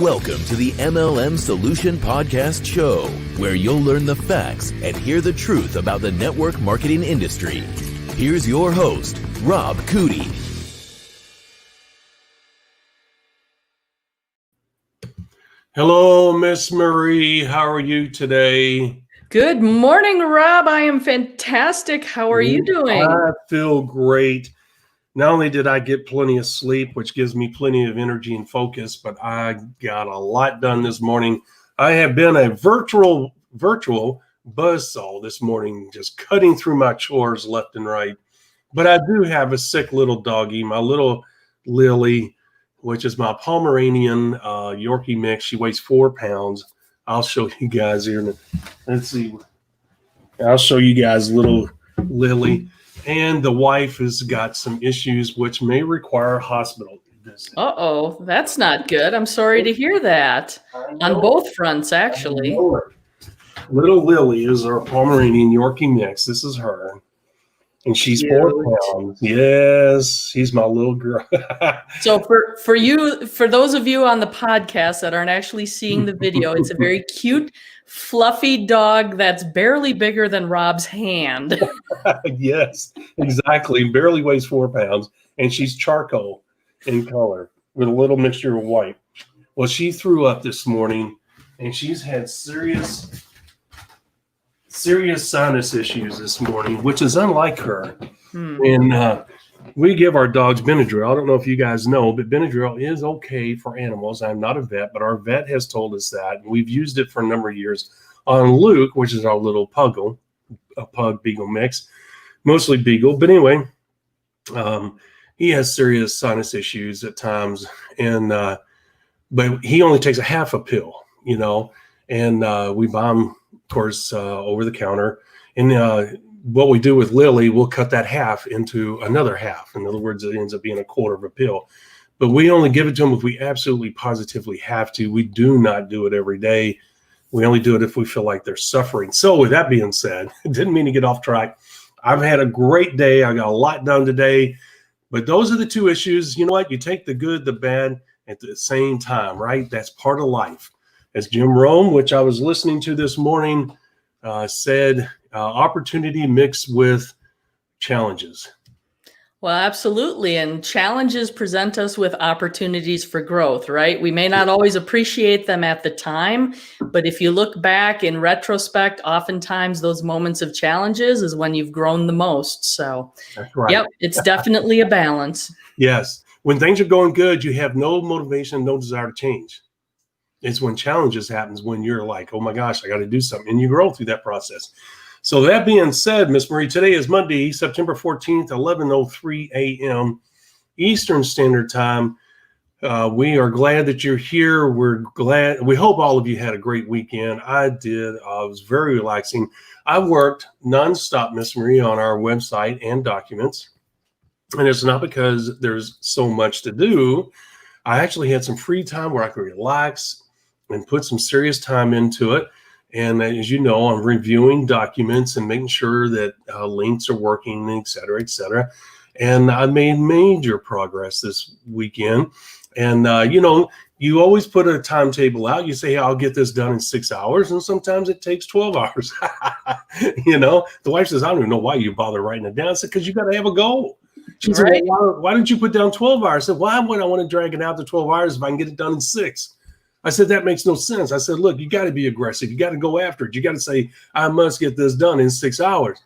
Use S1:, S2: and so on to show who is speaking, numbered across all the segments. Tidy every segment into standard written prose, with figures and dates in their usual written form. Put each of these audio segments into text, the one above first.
S1: Welcome to the MLM Solution Podcast Show, where you'll learn the facts and hear the truth about the network marketing industry. Here's your host, Rob Cootie.
S2: Hello, Miss Marie. How are you today?
S3: Good morning, Rob. I am fantastic. How are you doing?
S2: I feel great. Not only did I get plenty of sleep, which gives me plenty of energy and focus, but I got a lot done this morning. I have been a virtual buzzsaw this morning, just cutting through my chores left and right. But I do have a sick little doggie, my little Lily, which is my Pomeranian Yorkie mix. She weighs 4 pounds. I'll show you guys here. Let's see. I'll show you guys little Lily. And the wife has got some issues which may require hospital visit.
S3: Uh-oh, that's not good. I'm sorry to hear that. On both fronts, actually.
S2: Little Lily is our Pomeranian Yorkie mix. This is her. And she's 4 pounds. Yes, she's my little girl.
S3: So for those of you on the podcast that aren't actually seeing the video, it's a very cute, fluffy dog that's barely bigger than Rob's hand.
S2: Yes, exactly. Barely weighs 4 pounds. And she's charcoal in color with a little mixture of white. Well, she threw up this morning, and she's had serious sinus issues this morning, which is unlike her. And we give our dogs Benadryl. I don't know if you guys know, but Benadryl is okay for animals. I'm not a vet, but our vet has told us that. And we've used it for a number of years on Luke, which is our little pug beagle mix, mostly beagle. But anyway, he has serious sinus issues at times. And but he only takes a half a pill, and we buy him, of course, over the counter. And what we do with Lily, we'll cut that half into another half. In other words, it ends up being a quarter of a pill. But we only give it to them if we absolutely positively have to. We do not do it every day. We only do it if we feel like they're suffering. So with that being said, didn't mean to get off track. I've had a great day. I got a lot done today. But those are the two issues. You know what? You take the good, the bad at the same time, right? That's part of life. As Jim Rome, which I was listening to this morning, said, opportunity mixed with challenges.
S3: Well, absolutely. And challenges present us with opportunities for growth, right? We may not always appreciate them at the time, but if you look back in retrospect, oftentimes those moments of challenges is when you've grown the most. So,
S2: that's right.
S3: Yep, it's definitely a balance.
S2: Yes. When things are going good, you have no motivation, no desire to change. It's when challenges happens when you're like, oh my gosh, I got to do something. And you grow through that process. So that being said, Miss Marie, today is Monday, September 14th, 11:03 a.m. Eastern Standard Time. We are glad that you're here. We hope all of you had a great weekend. I did. It was very relaxing. I worked nonstop, Miss Marie, on our website and documents. And it's not because there's so much to do. I actually had some free time where I could relax and put some serious time into it. And as you know, I'm reviewing documents and making sure that links are working, et cetera, et cetera. And I made major progress this weekend. And, you always put a timetable out. You say, hey, I'll get this done in 6 hours. And sometimes it takes 12 hours. The wife says, I don't even know why you bother writing it down. I said, because you got to have a goal. She said, well, why didn't you put down 12 hours? I said, why would I want to drag it out to 12 hours if I can get it done in 6? I said, that makes no sense. I said, look, you got to be aggressive. You got to go after it. You got to say, I must get this done in 6 hours.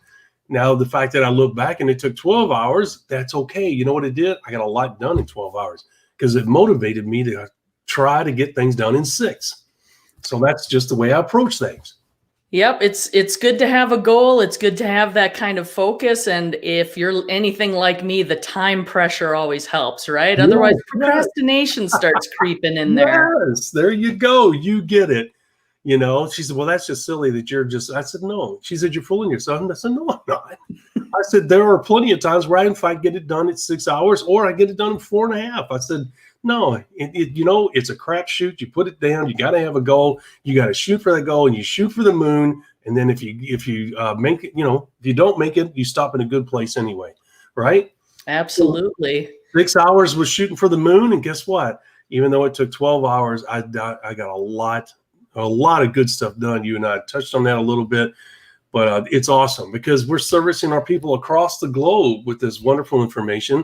S2: Now, the fact that I look back and it took 12 hours, that's okay. You know what it did? I got a lot done in 12 hours because it motivated me to try to get things done in 6. So that's just the way I approach things.
S3: Yep, it's good to have a goal. It's good to have that kind of focus. And if you're anything like me, the time pressure always helps, right? Yes, otherwise, procrastination starts creeping in there.
S2: Yes, there you go. You get it. She said, well, that's just silly that you're just, I said, no. She said, you're fooling yourself. And I said, no, I'm not. I said, there are plenty of times where in fact get it done in 6 hours or I get it done in 4.5. I said, no, it's a crapshoot. You put it down. You got to have a goal. You got to shoot for that goal and you shoot for the moon. And then if you make it, if you don't make it, you stop in a good place anyway. Right.
S3: Absolutely.
S2: 6 hours was shooting for the moon. And guess what? Even though it took 12 hours, I got a lot of good stuff done. You and I touched on that a little bit, but it's awesome because we're servicing our people across the globe with this wonderful information.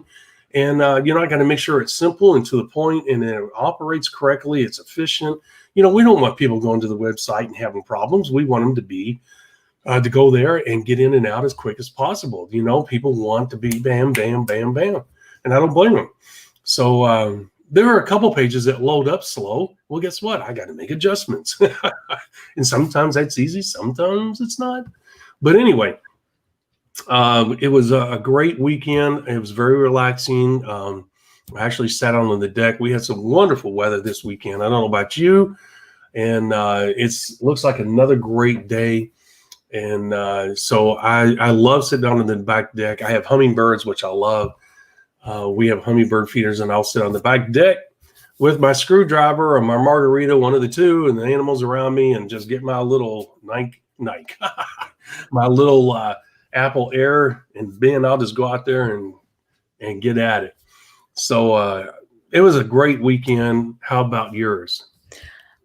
S2: And, I got to make sure it's simple and to the point, and it operates correctly. It's efficient. We don't want people going to the website and having problems. We want them to be to go there and get in and out as quick as possible. People want to be bam, bam, bam, bam. And I don't blame them. So there are a couple pages that load up slow. Well, guess what? I got to make adjustments. And sometimes that's easy. Sometimes it's not. But anyway, it was a great weekend. It was very relaxing. I actually sat on the deck. We had some wonderful weather this weekend. I don't know about you. And it looks like another great day. And so I love sitting down on the back deck. I have hummingbirds, which I love. We have hummingbird feeders, and I'll sit on the back deck with my screwdriver or my margarita, one of the two, and the animals around me, and just get my little Nike, my little Apple Air, and then I'll just go out there and get at it. So it was a great weekend. How about yours?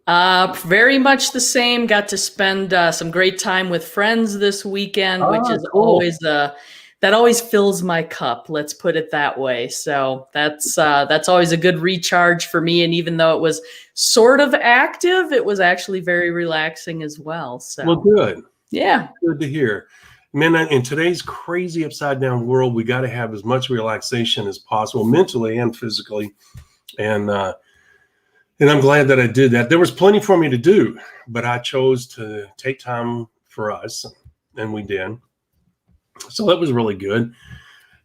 S3: Very much the same. Got to spend some great time with friends this weekend, which is
S2: cool.
S3: always that always fills my cup. Let's put it that way. So that's always a good recharge for me. And even though it was sort of active, it was actually very relaxing as well. So
S2: well, good.
S3: Yeah,
S2: good to hear. Man, in today's crazy upside down world, we got to have as much relaxation as possible, mentally and physically. And I'm glad that I did that. There was plenty for me to do, but I chose to take time for us, and we did. So that was really good.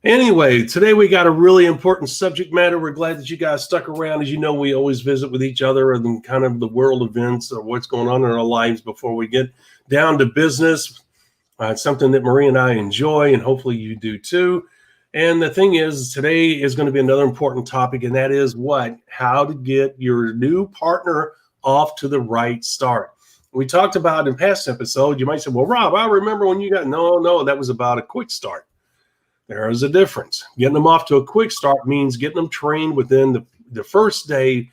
S2: Anyway, today we got a really important subject matter. We're glad that you guys stuck around. As you know, we always visit with each other and kind of the world events or what's going on in our lives before we get down to business. It's something that Marie and I enjoy, and hopefully you do too. And the thing is, today is going to be another important topic, and that is how to get your new partner off to the right start. We talked about in past episodes, you might say, well, Rob, I remember when you got, no, that was about a quick start. There is a difference. Getting them off to a quick start means getting them trained within the first day.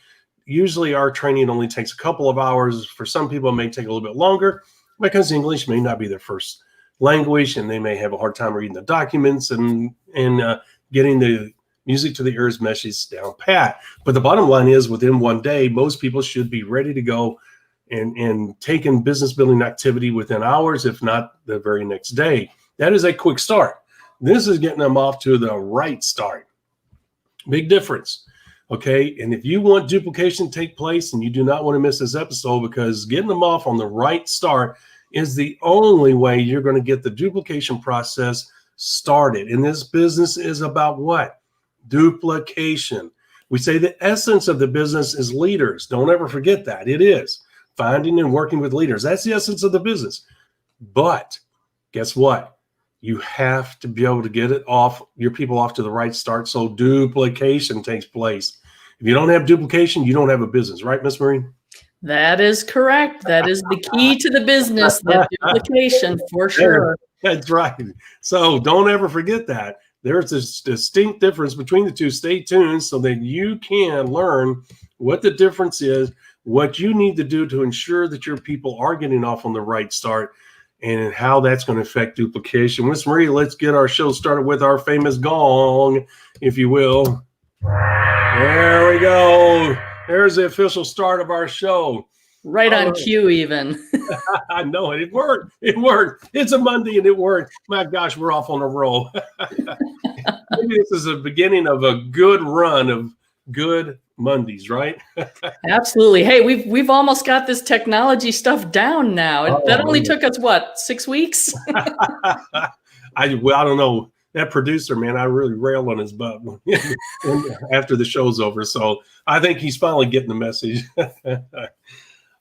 S2: Usually our training only takes a couple of hours. For some people, it may take a little bit longer because English may not be their first language, and they may have a hard time reading the documents and getting the music to the ears message down pat. But the bottom line is, within one day, most people should be ready to go and taking business building activity within hours, if not the very next day. That is a quick start. This is getting them off to the right start. Big difference. Okay. And if you want duplication to take place, and you do not want to miss this episode, because getting them off on the right start is the only way you're going to get the duplication process started. And this business is about what? Duplication. We say the essence of the business is leaders. Don't ever forget that. It is finding and working with leaders. That's the essence of the business. But guess what? You have to be able to get your people off to the right start, so duplication takes place. If you don't have duplication, you don't have a business, right, Miss Marie?
S3: that is correct. That is the key to the business, that duplication, for sure.
S2: That's right. So don't ever forget that. There's this distinct difference between the two. Stay tuned so that you can learn what the difference is, what you need to do to ensure that your people are getting off on the right start, and how that's going to affect duplication. Miss Marie, let's get our show started with our famous gong, if you will. There we go. There's the official start of our show.
S3: Right on cue, even.
S2: I know it. It worked. It worked. It's a Monday and it worked. My gosh, we're off on a roll. Maybe this is the beginning of a good run of good Mondays, right?
S3: Absolutely. Hey, we've almost got this technology stuff down now. That only took us, 6 weeks?
S2: I don't know. That producer, man, I really rail on his butt after the show's over. So I think he's finally getting the message.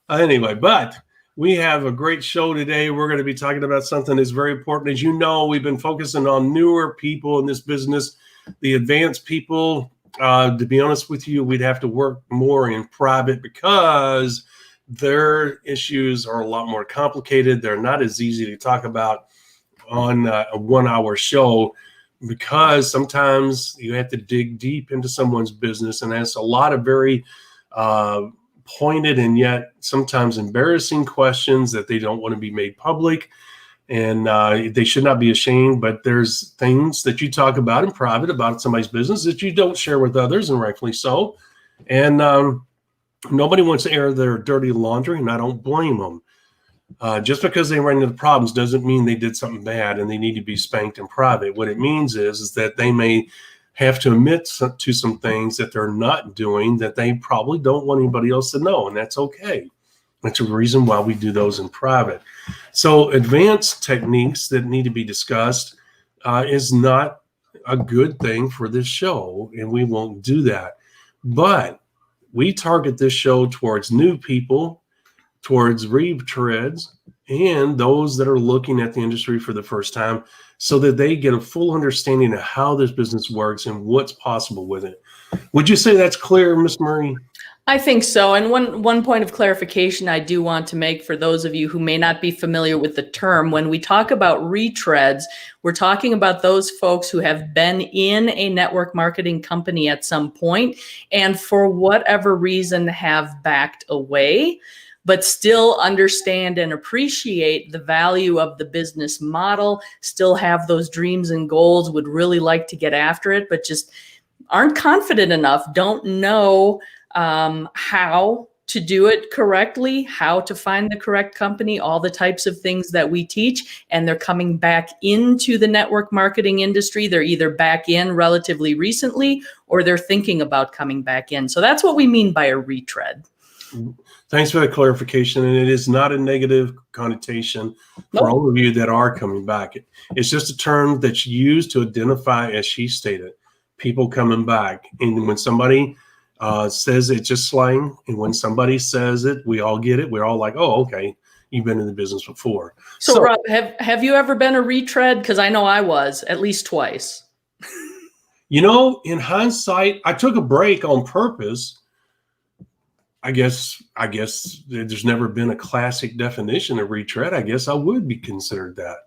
S2: Anyway, but we have a great show today. We're going to be talking about something that's very important. As you know, we've been focusing on newer people in this business, the advanced people. To be honest with you, we'd have to work more in private because their issues are a lot more complicated. They're not as easy to talk about on a 1 hour show, because sometimes you have to dig deep into someone's business, and that's a lot of very pointed and yet sometimes embarrassing questions that they don't want to be made public. And they should not be ashamed, but there's things that you talk about in private about somebody's business that you don't share with others, and rightfully so. And nobody wants to air their dirty laundry, and I don't blame them. Just because they run into problems doesn't mean they did something bad and they need to be spanked in private. What it means is that they may have to admit to some things that they're not doing that they probably don't want anybody else to know, and that's okay. That's a reason why we do those in private. So advanced techniques that need to be discussed is not a good thing for this show, and we won't do that. But we target this show towards new people, towards retreads, and those that are looking at the industry for the first time so that they get a full understanding of how this business works and what's possible with it. Would you say that's clear, Ms. Murray?
S3: I think so. And one point of clarification I do want to make for those of you who may not be familiar with the term, when we talk about retreads, we're talking about those folks who have been in a network marketing company at some point and for whatever reason have backed away, but still understand and appreciate the value of the business model, still have those dreams and goals, would really like to get after it, but just aren't confident enough, don't know how to do it correctly, how to find the correct company, all the types of things that we teach, and they're coming back into the network marketing industry. They're either back in relatively recently or they're thinking about coming back in. So that's what we mean by a retread.
S2: Thanks for the clarification. And it is not a negative connotation for all of you that are coming back. It's just a term that's used to identify, as she stated, people coming back. And when somebody says it's just slang, and when somebody says it, we all get it. We're all like, oh, okay, you've been in the business before.
S3: So Rob, have you ever been a retread? Because I know I was at least twice.
S2: You know, in hindsight, I took a break on purpose. I guess there's never been a classic definition of retread. I guess I would be considered that.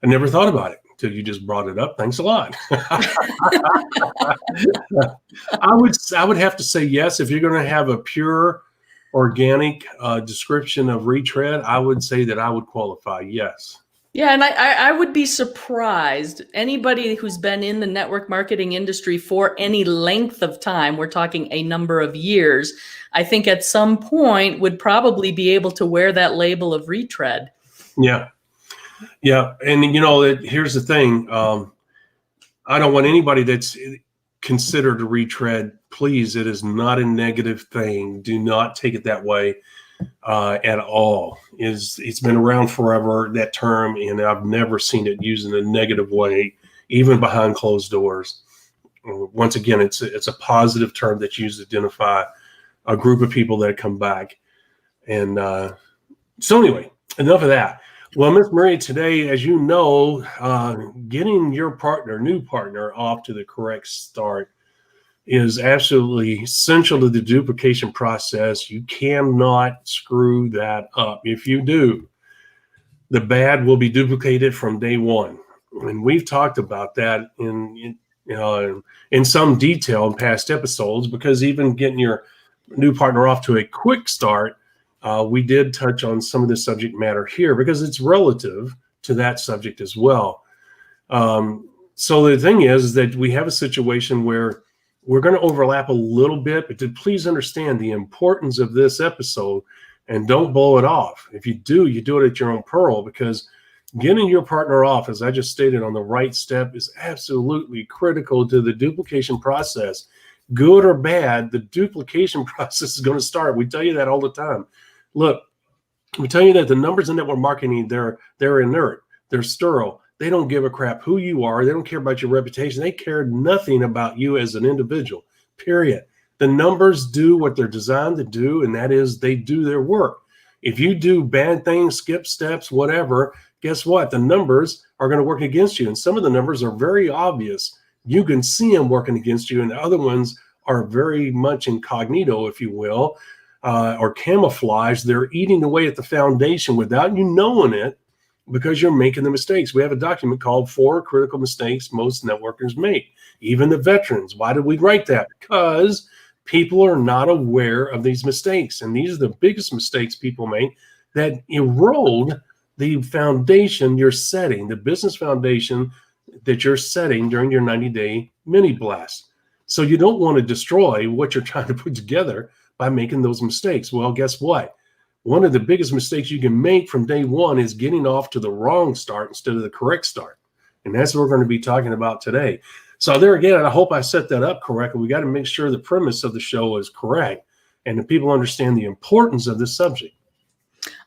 S2: I never thought about it until you just brought it up. Thanks a lot. I would have to say yes. If you're going to have a pure organic description of retread, I would say that I would qualify yes.
S3: Yeah, and I would be surprised. Anybody who's been in the network marketing industry for any length of time, we're talking a number of years, I think at some point would probably be able to wear that label of retread.
S2: Yeah. Yeah. And, you know, here's the thing. I don't want anybody that's considered a retread. Please, it is not a negative thing. Do not take it that way at all. It's been around forever, that term, and I've never seen it used in a negative way, even behind closed doors. Once again, it's a positive term that's used to identify a group of people that come back. And so anyway, enough of that. Well, Ms. Marie, today, as you know, getting your new partner off to the correct start is absolutely essential to the duplication process. You cannot screw that up. If you do, the bad will be duplicated from day one. And we've talked about that in some detail in past episodes, because even getting your new partner off to a quick start, we did touch on some of the subject matter here because it's relative to that subject as well. So the thing is that we have a situation where we're going to overlap a little bit, but to please understand the importance of this episode and don't blow it off. If you do, you do it at your own peril, because getting your partner off, as I just stated, on the right step is absolutely critical to the duplication process. Good or bad, the duplication process is going to start. We tell you that all the time. Look, we tell you that the numbers in network marketing, they're inert, they're sterile. They don't give a crap who you are. They don't care about your reputation. They care nothing about you as an individual, period. The numbers do what they're designed to do, and that is they do their work. If you do bad things, skip steps, whatever, guess what? The numbers are going to work against you. And some of the numbers are very obvious. You can see them working against you, and the other ones are very much incognito, if you will, or camouflage. They're eating away at the foundation without you knowing it, because you're making the mistakes. We have a document called 4 Critical Mistakes Most Networkers Make, even the veterans. Why did we write that? Because People are not aware of these mistakes. And these are the biggest mistakes people make that erode the foundation you're setting, the business foundation that you're setting during your 90-day mini blast. So you don't want to destroy what you're trying to put together by making those mistakes. Well, guess what? One of the biggest mistakes you can make from day one is getting off to the wrong start instead of the correct start. And that's what we're going to be talking about today. So there again, I hope I set that up correctly. We got to make sure the premise of the show is correct and that people understand the importance of this subject.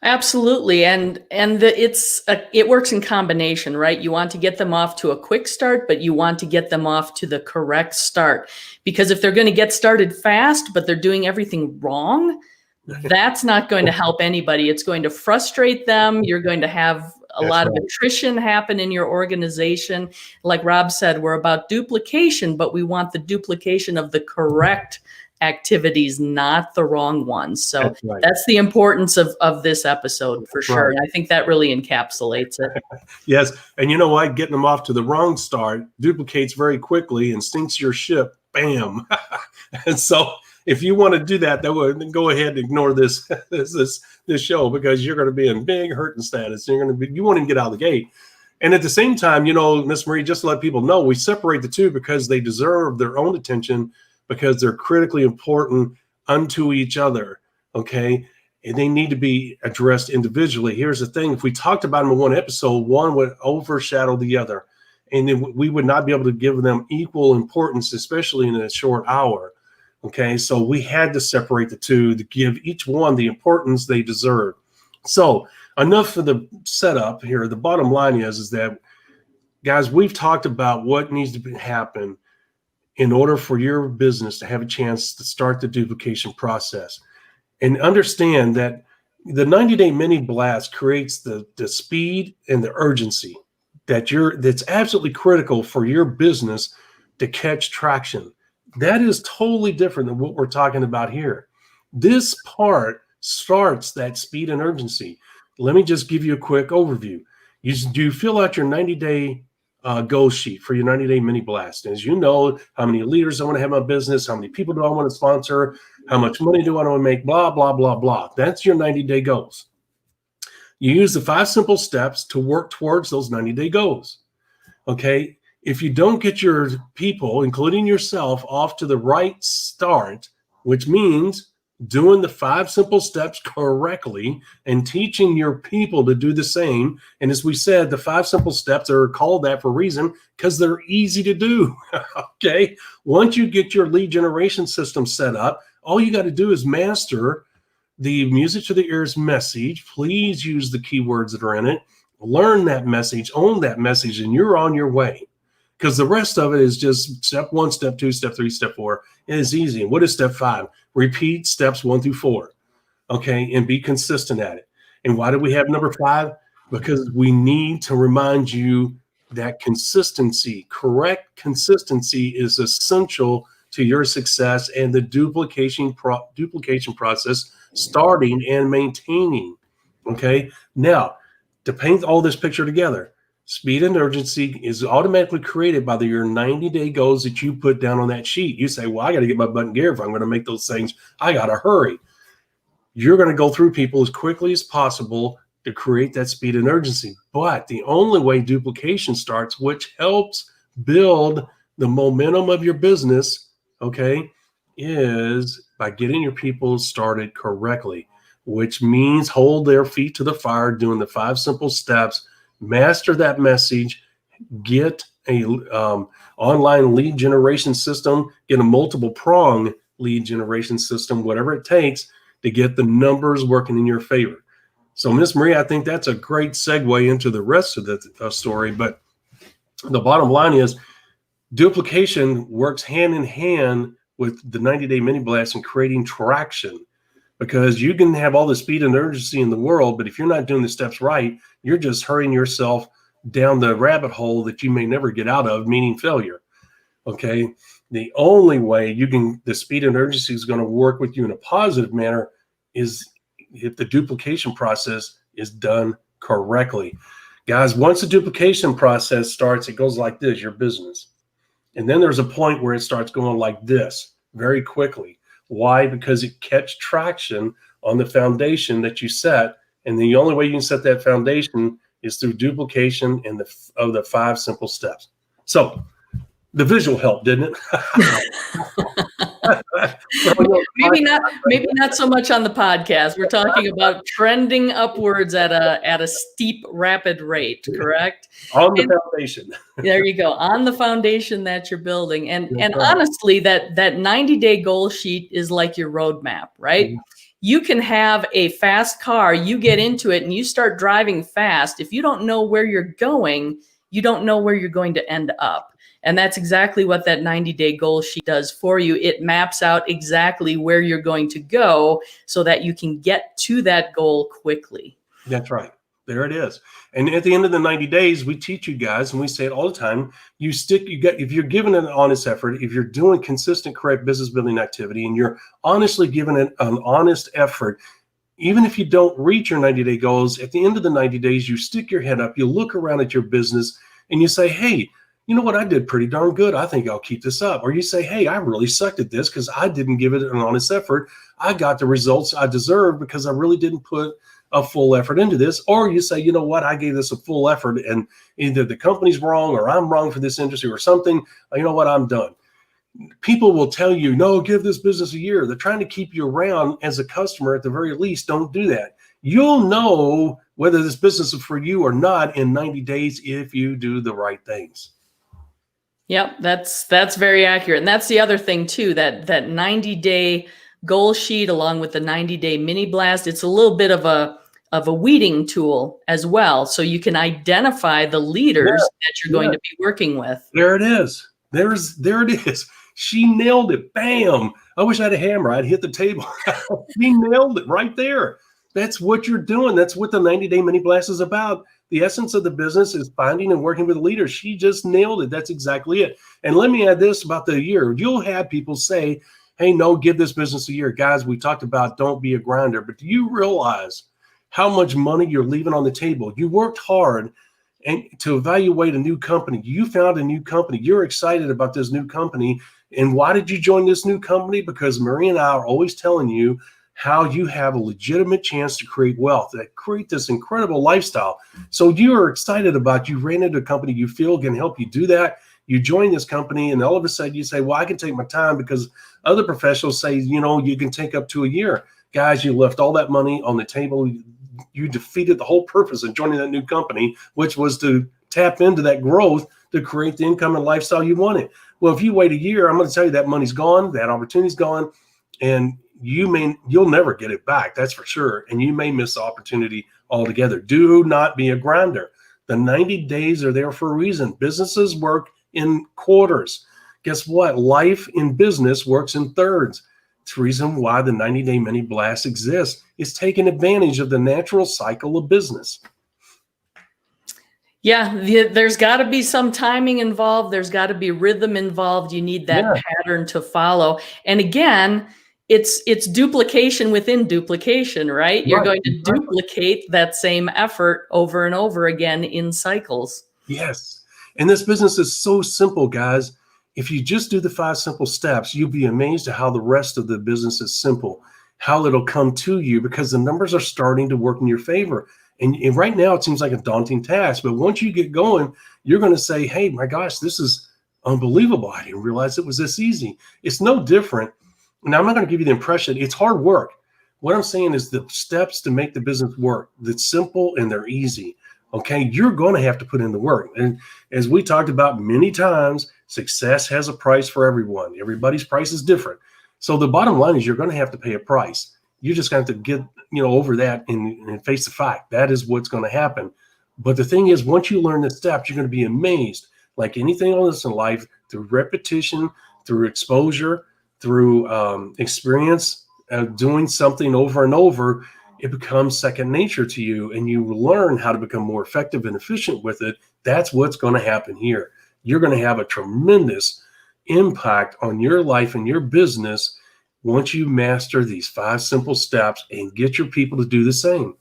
S3: Absolutely. It works in combination, right? You want to get them off to a quick start, but you want to get them off to the correct start. Because if they're going to get started fast, but they're doing everything wrong, that's not going to help anybody. It's going to frustrate them. You're going to have a lot of attrition happen in your organization. Like Rob said, we're about duplication, but we want the duplication of the correct activities, not the wrong ones. So that's the importance of this episode for sure. And I think that really encapsulates it.
S2: Yes. And you know what? Getting them off to the wrong start duplicates very quickly and sinks your ship. Bam. And so if you want to do that, then go ahead and ignore this show, because you're going to be in big hurting status. You won't even get out of the gate. And at the same time, Miss Marie, just to let people know, we separate the two because they deserve their own attention, because they're critically important unto each other, okay? And they need to be addressed individually. Here's the thing. If we talked about them in one episode, one would overshadow the other. And then we would not be able to give them equal importance, especially in a short hour, okay? So we had to separate the two to give each one the importance they deserve. So enough for the setup here. The bottom line is that, guys, we've talked about what needs to happen in order for your business to have a chance to start the duplication process. And understand that the 90-day mini blast creates the speed and the urgency that's absolutely critical for your business to catch traction. That is totally different than what we're talking about here. This part starts that speed and urgency. Let me just give you a quick overview. You fill out your 90-day goal sheet for your 90-day mini blast. As you know, how many leaders I want to have in my business, how many people do I want to sponsor, how much money do I want to make, blah, blah, blah, blah. That's your 90-day goals. You use the 5 simple steps to work towards those 90-day goals. Okay? If you don't get your people, including yourself, off to the right start, which means doing the 5 simple steps correctly and teaching your people to do the same. And as we said, the 5 simple steps are called that for a reason, because they're easy to do. Okay. Once you get your lead generation system set up, all you got to do is master the music to the ears message. Please use the keywords that are in it. Learn that message, own that message, and you're on your way. Because the rest of it is just step 1, step 2, step 3, step 4. It is easy. And what is step 5? Repeat steps 1 through 4. Okay. And be consistent at it. And why do we have number 5? Because we need to remind you that consistency, correct consistency, is essential to your success and the duplication process starting and maintaining. Okay. Now, to paint all this picture together, speed and urgency is automatically created by your 90-day goals that you put down on that sheet. You say, well, I got to get my butt in gear if I'm going to make those things. I got to hurry. You're going to go through people as quickly as possible to create that speed and urgency. But the only way duplication starts, which helps build the momentum of your business, okay, is by getting your people started correctly, which means hold their feet to the fire, doing the 5 simple steps. Master that message, get a online lead generation system, get a multiple prong lead generation system, whatever it takes to get the numbers working in your favor. So Miss Marie, I think that's a great segue into the rest of the story. But the bottom line is duplication works hand in hand with the 90-day mini blast and creating traction. Because you can have all the speed and urgency in the world, but if you're not doing the steps right, you're just hurrying yourself down the rabbit hole that you may never get out of, meaning failure. Okay. The only way the speed and urgency is going to work with you in a positive manner is if the duplication process is done correctly. Guys, once the duplication process starts, it goes like this, your business. And then there's a point where it starts going like this very quickly. Why? Because it catch traction on the foundation that you set. And the only way you can set that foundation is through duplication and of the 5 simple steps. So the visual helped, didn't it?
S3: Maybe not so much on the podcast. We're talking about trending upwards at a steep, rapid rate, correct?
S2: On the foundation.
S3: There you go, on the foundation that you're building. And
S2: That's right.
S3: honestly, that 90-day goal sheet is like your roadmap, right?
S2: Mhm.
S3: You can have a fast car, you get into it and you start driving fast. If you don't know where you're going, you don't know where you're going to end up. And that's exactly what that 90-day goal sheet does for you. It maps out exactly where you're going to go so that you can get to that goal quickly.
S2: That's right. There it is. And at the end of the 90 days, we teach you guys, and we say it all the time, if you're giving an honest effort, if you're doing consistent, correct business building activity, and you're honestly giving it an honest effort, even if you don't reach your 90-day goals, at the end of the 90 days, you stick your head up, you look around at your business, and you say, hey, you know what? I did pretty darn good. I think I'll keep this up. Or you say, hey, I really sucked at this because I didn't give it an honest effort. I got the results I deserved because I really didn't put a full effort into this. Or you say, you know what? I gave this a full effort and either the company's wrong or I'm wrong for this industry or something. You know what? I'm done. People will tell you, no, give this business a year. They're trying to keep you around as a customer at the very least. Don't do that. You'll know whether this business is for you or not in 90 days if you do the right things.
S3: Yep, that's very accurate. And that's the other thing too, that 90-day goal sheet along with the 90-day mini blast, it's a little bit of a weeding tool as well. So you can identify the leaders that you're going to be working with.
S2: There it is. There it is. She nailed it. Bam. I wish I had a hammer. I'd hit the table. She nailed it right there. That's what you're doing. That's what the 90-day mini blast is about. The essence of the business is finding and working with leaders. She just nailed it. That's exactly it. And let me add this about the year. You'll have people say, hey, no, give this business a year. Guys, we talked about don't be a grinder. But do you realize how much money you're leaving on the table? You worked hard and to evaluate a new company. You found a new company. You're excited about this new company. And why did you join this new company? Because Marie and I are always telling you how you have a legitimate chance to create wealth, that create this incredible lifestyle. So you are excited about, you ran into a company you feel can help you do that. You join this company and all of a sudden you say, well, I can take my time because other professionals say, you know, you can take up to a year. Guys, you left all that money on the table. You defeated the whole purpose of joining that new company, which was to tap into that growth to create the income and lifestyle you wanted. Well, if you wait a year, I'm going to tell you that money's gone, that opportunity's gone, and you'll never get it back. That's for sure. And you may miss the opportunity altogether. Do not be a grinder. The 90 days are there for a reason. Businesses work in quarters. Guess what? Life in business works in thirds. It's the reason why the 90-day mini blast exists. It's taking advantage of the natural cycle of business.
S3: Yeah, there's got to be some timing involved. There's got to be rhythm involved. You need that pattern to follow. And again, it's duplication within duplication, right? You're going to duplicate that same effort over and over again in cycles.
S2: Yes. And this business is so simple, guys. If you just do the 5 simple steps, you'll be amazed at how the rest of the business is simple, how it'll come to you because the numbers are starting to work in your favor. And right now it seems like a daunting task, but once you get going, you're going to say, hey, my gosh, this is unbelievable. I didn't realize it was this easy. It's no different. Now, I'm not going to give you the impression it's hard work. What I'm saying is the steps to make the business work, that's simple and they're easy. Okay, you're going to have to put in the work. And as we talked about many times, success has a price for everyone. Everybody's price is different. So the bottom line is you're going to have to pay a price. You're just going to have to get over that and face the fact. That is what's going to happen. But the thing is, once you learn the steps, you're going to be amazed. Like anything else in life, through repetition, through exposure, through experience, doing something over and over, it becomes second nature to you and you learn how to become more effective and efficient with it. That's what's going to happen here. You're going to have a tremendous impact on your life and your business once you master these 5 simple steps and get your people to do the same.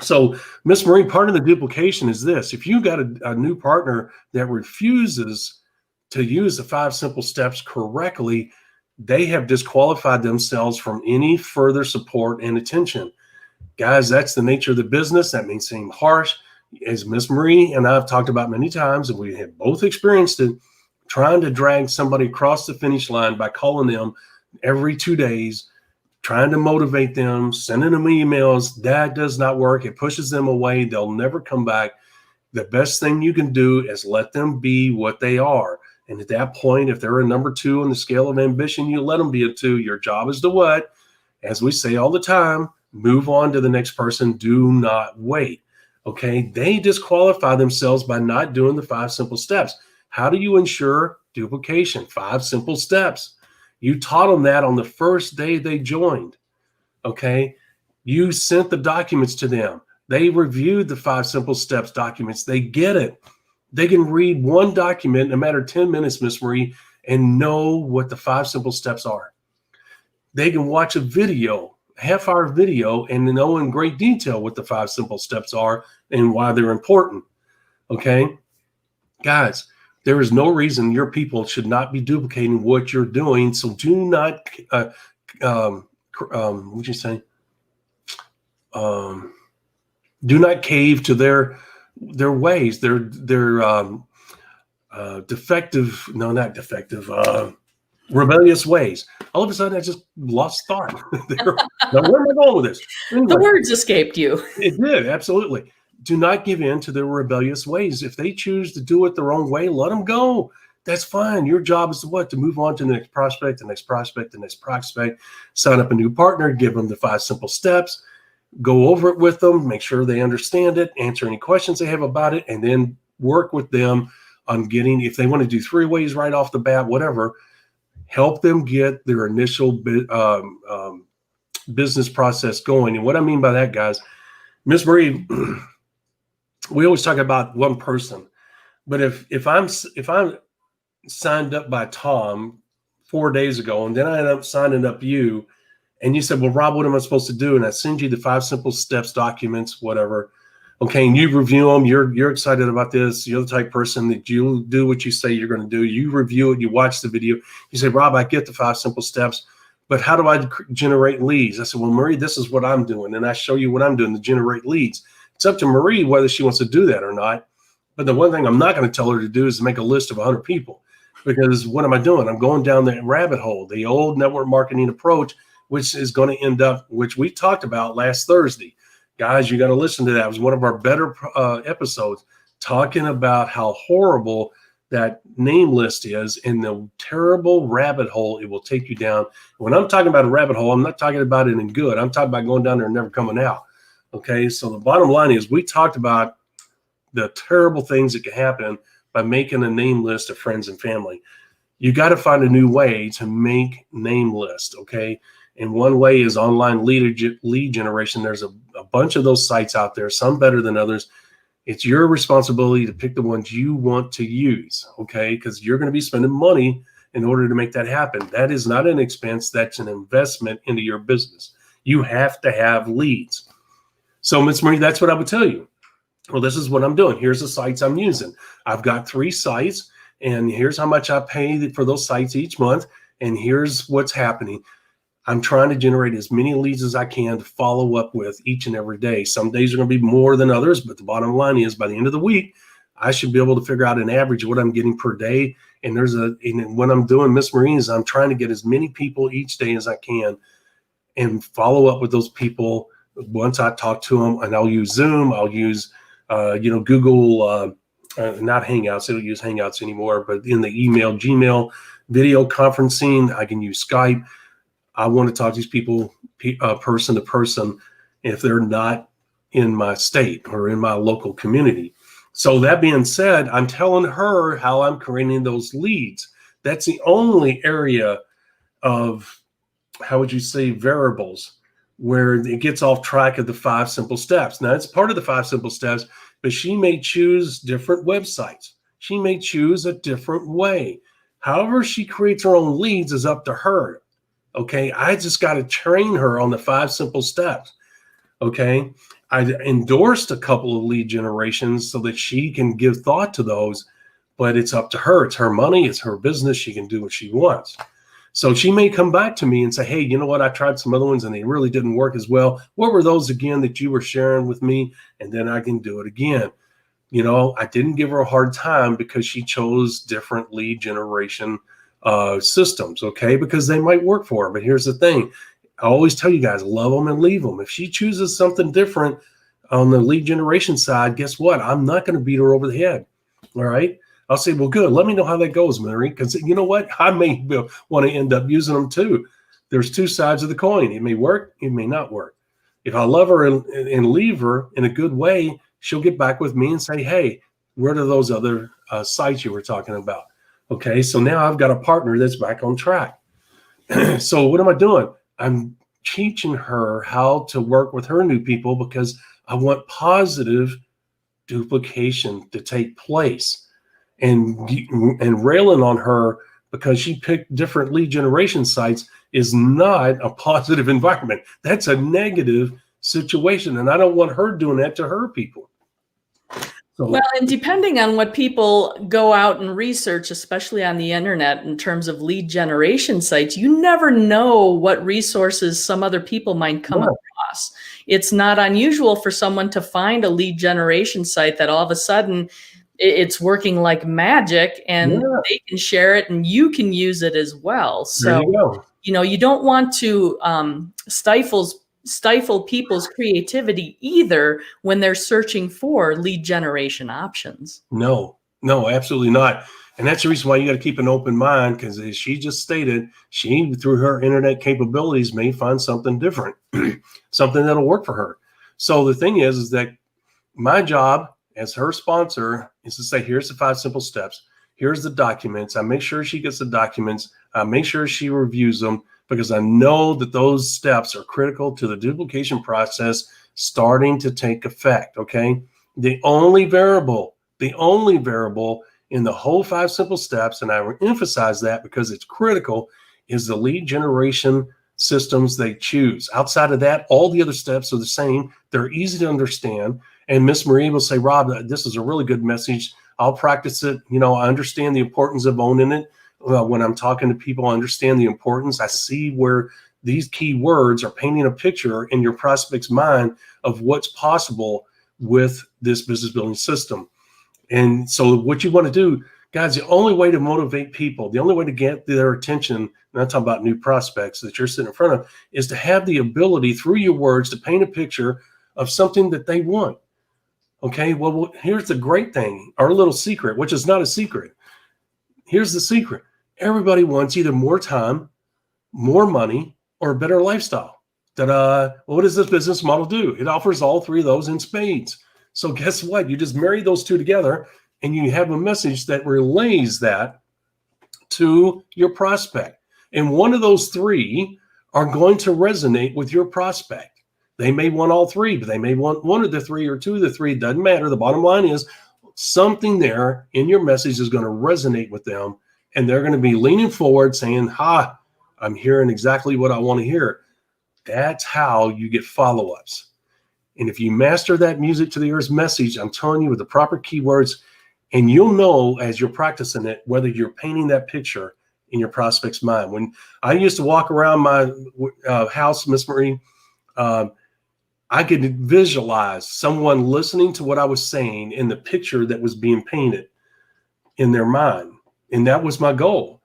S2: So, Miss Marie, part of the duplication is this. If you got a new partner that refuses to use the 5 simple steps correctly, they have disqualified themselves from any further support and attention. Guys, that's the nature of the business. That may seem harsh. As Miss Marie and I've talked about many times, and we have both experienced it, trying to drag somebody across the finish line by calling them every 2 days, trying to motivate them, sending them emails, that does not work. It pushes them away. They'll never come back. The best thing you can do is let them be what they are. And at that point, if they're a number 2 on the scale of ambition, you let them be a 2. Your job is to what? As we say all the time, move on to the next person. Do not wait. Okay. They disqualify themselves by not doing the 5 simple steps. How do you ensure duplication? 5 simple steps. You taught them that on the first day they joined. Okay. You sent the documents to them. They reviewed the 5 simple steps documents. They get it. They can read one document in a matter of 10 minutes, Miss Marie, and know what the 5 simple steps are. They can watch a video, half-hour video, and know in great detail what the 5 simple steps are and why they're important. Okay. Guys, there is no reason your people should not be duplicating what you're doing. So do not, what'd you say? Do not cave to their ways, their defective, no, not defective, rebellious ways. All of a sudden, I just lost thought. Now, where am I going with this? Anyway,
S3: The words escaped you.
S2: it did, absolutely. Do not give in to their rebellious ways. If they choose to do it their own way, let them go. That's fine. Your job is to what? To move on to the next prospect, the next prospect, the next prospect, sign up a new partner, give them the 5 simple steps, go over it with them, make sure they understand it, answer any questions they have about it, and then work with them on getting, if they want to do 3 ways right off the bat, whatever, help them get their initial business process going. And what I mean by that, guys, Miss Marie, we always talk about one person, but if I'm signed up by Tom 4 days ago, and then I end up signing up you, and you said, well, Rob, what am I supposed to do? And I send you the 5 simple steps documents, whatever. Okay. And you review them. You're excited about this. You're the type of person that you do what you say you're going to do. You review it. You watch the video. You say, Rob, I get the 5 simple steps, but how do I generate leads? I said, well, Marie, this is what I'm doing. And I show you what I'm doing to generate leads. It's up to Marie whether she wants to do that or not. But the one thing I'm not going to tell her to do is to make a list of 100 people, because what am I doing? I'm going down that rabbit hole, the old network marketing approach, which is going to end up, which we talked about last Thursday. Guys, you got to listen to that. It was one of our better episodes, talking about how horrible that name list is and the terrible rabbit hole it will take you down. When I'm talking about a rabbit hole, I'm not talking about it in good. I'm talking about going down there and never coming out. Okay, so the bottom line is we talked about the terrible things that can happen by making a name list of friends and family. You got to find a new way to make name lists, okay? And one way is online lead generation. There's a bunch of those sites out there, some better than others. It's your responsibility to pick the ones you want to use, okay? Because you're going to be spending money in order to make that happen. That is not an expense. That's an investment into your business. You have to have leads. So, Ms. Marie, that's what I would tell you. Well, this is what I'm doing. Here's the sites I'm using. I've got 3 sites, and here's how much I pay for those sites each month, and here's what's happening. I'm trying to generate as many leads as I can to follow up with each and every day. Some days are going to be more than others, but the bottom line is by the end of the week, I should be able to figure out an average of what I'm getting per day. And when I'm doing Miss Marie, is I'm trying to get as many people each day as I can and follow up with those people once I talk to them. And I'll use Zoom. I'll use, Google, not Hangouts. I don't use Hangouts anymore, but in the email, Gmail, video conferencing, I can use Skype. I want to talk to these people person to person if they're not in my state or in my local community. So that being said, I'm telling her how I'm creating those leads. That's the only area of, how would you say, variables where it gets off track of the 5 simple steps. Now, it's part of the 5 simple steps, but she may choose different websites. She may choose a different way. However she creates her own leads is up to her. Okay, I just got to train her on the 5 simple steps. Okay, I endorsed a couple of lead generations so that she can give thought to those, but it's up to her. It's her money. It's her business. She can do what she wants. So she may come back to me and say, hey, you know what? I tried some other ones and they really didn't work as well. What were those again that you were sharing with me? And then I can do it again. You know, I didn't give her a hard time because she chose different lead generation systems, okay? Because they might work for her. But here's the thing. I always tell you guys, love them and leave them. If she chooses something different on the lead generation side, guess what? I'm not going to beat her over the head. All right. I'll say, well, good. Let me know how that goes, Mary, because you know what? I may want to end up using them too. There's two sides of the coin. It may work. It may not work. If I love her and leave her in a good way, she'll get back with me and say, hey, where are those other sites you were talking about? Okay. So now I've got a partner that's back on track. So what am I doing? I'm teaching her how to work with her new people because I want positive duplication to take place. And railing on her because she picked different lead generation sites is not a positive environment. That's a negative situation. And I don't want her doing that to her people. So,
S3: well, and depending on what people go out and research, especially on the internet in terms of lead generation sites, you never know what resources some other people might come across. It's not unusual for someone to find a lead generation site that all of a sudden it's working like magic and they can share it and you can use it as well. So, you don't want to stifle people's creativity either when they're searching for lead generation options.
S2: No, absolutely not. And that's the reason why you got to keep an open mind, because as she just stated, she, through her internet capabilities, may find something different, something that'll work for her. So the thing is that my job as her sponsor is to say, here's the 5 simple steps. Here's the documents. I make sure she gets the documents. I make sure she reviews them because I know that those steps are critical to the duplication process starting to take effect, okay? The only variable in the whole 5 simple steps, and I emphasize that because it's critical, is the lead generation systems they choose. Outside of that, all the other steps are the same. They're easy to understand. And Miss Marie will say, Rob, this is a really good message. I'll practice it. You know, I understand the importance of owning it. When I'm talking to people, I understand the importance. I see where these key words are painting a picture in your prospect's mind of what's possible with this business building system. And so what you want to do, guys, the only way to motivate people, the only way to get their attention, and I'm talking about new prospects that you're sitting in front of, is to have the ability through your words to paint a picture of something that they want. Okay, well, here's the great thing, our little secret, which is not a secret. Here's the secret. Everybody wants either more time, more money, or a better lifestyle. What does this business model do? It offers all 3 of those in spades. So guess what? You just marry those 2 together and you have a message that relays that to your prospect. And one of those 3 are going to resonate with your prospect. They may want all 3, but they may want 1 of the 3 or 2 of the 3. It doesn't matter. The bottom line is something there in your message is going to resonate with them. And they're going to be leaning forward saying, I'm hearing exactly what I want to hear. That's how you get follow-ups. And if you master that music to the earth message, I'm telling you, with the proper keywords, and you'll know as you're practicing it, whether you're painting that picture in your prospect's mind. When I used to walk around my house, Miss Marie, I could visualize someone listening to what I was saying in the picture that was being painted in their mind. And that was my goal,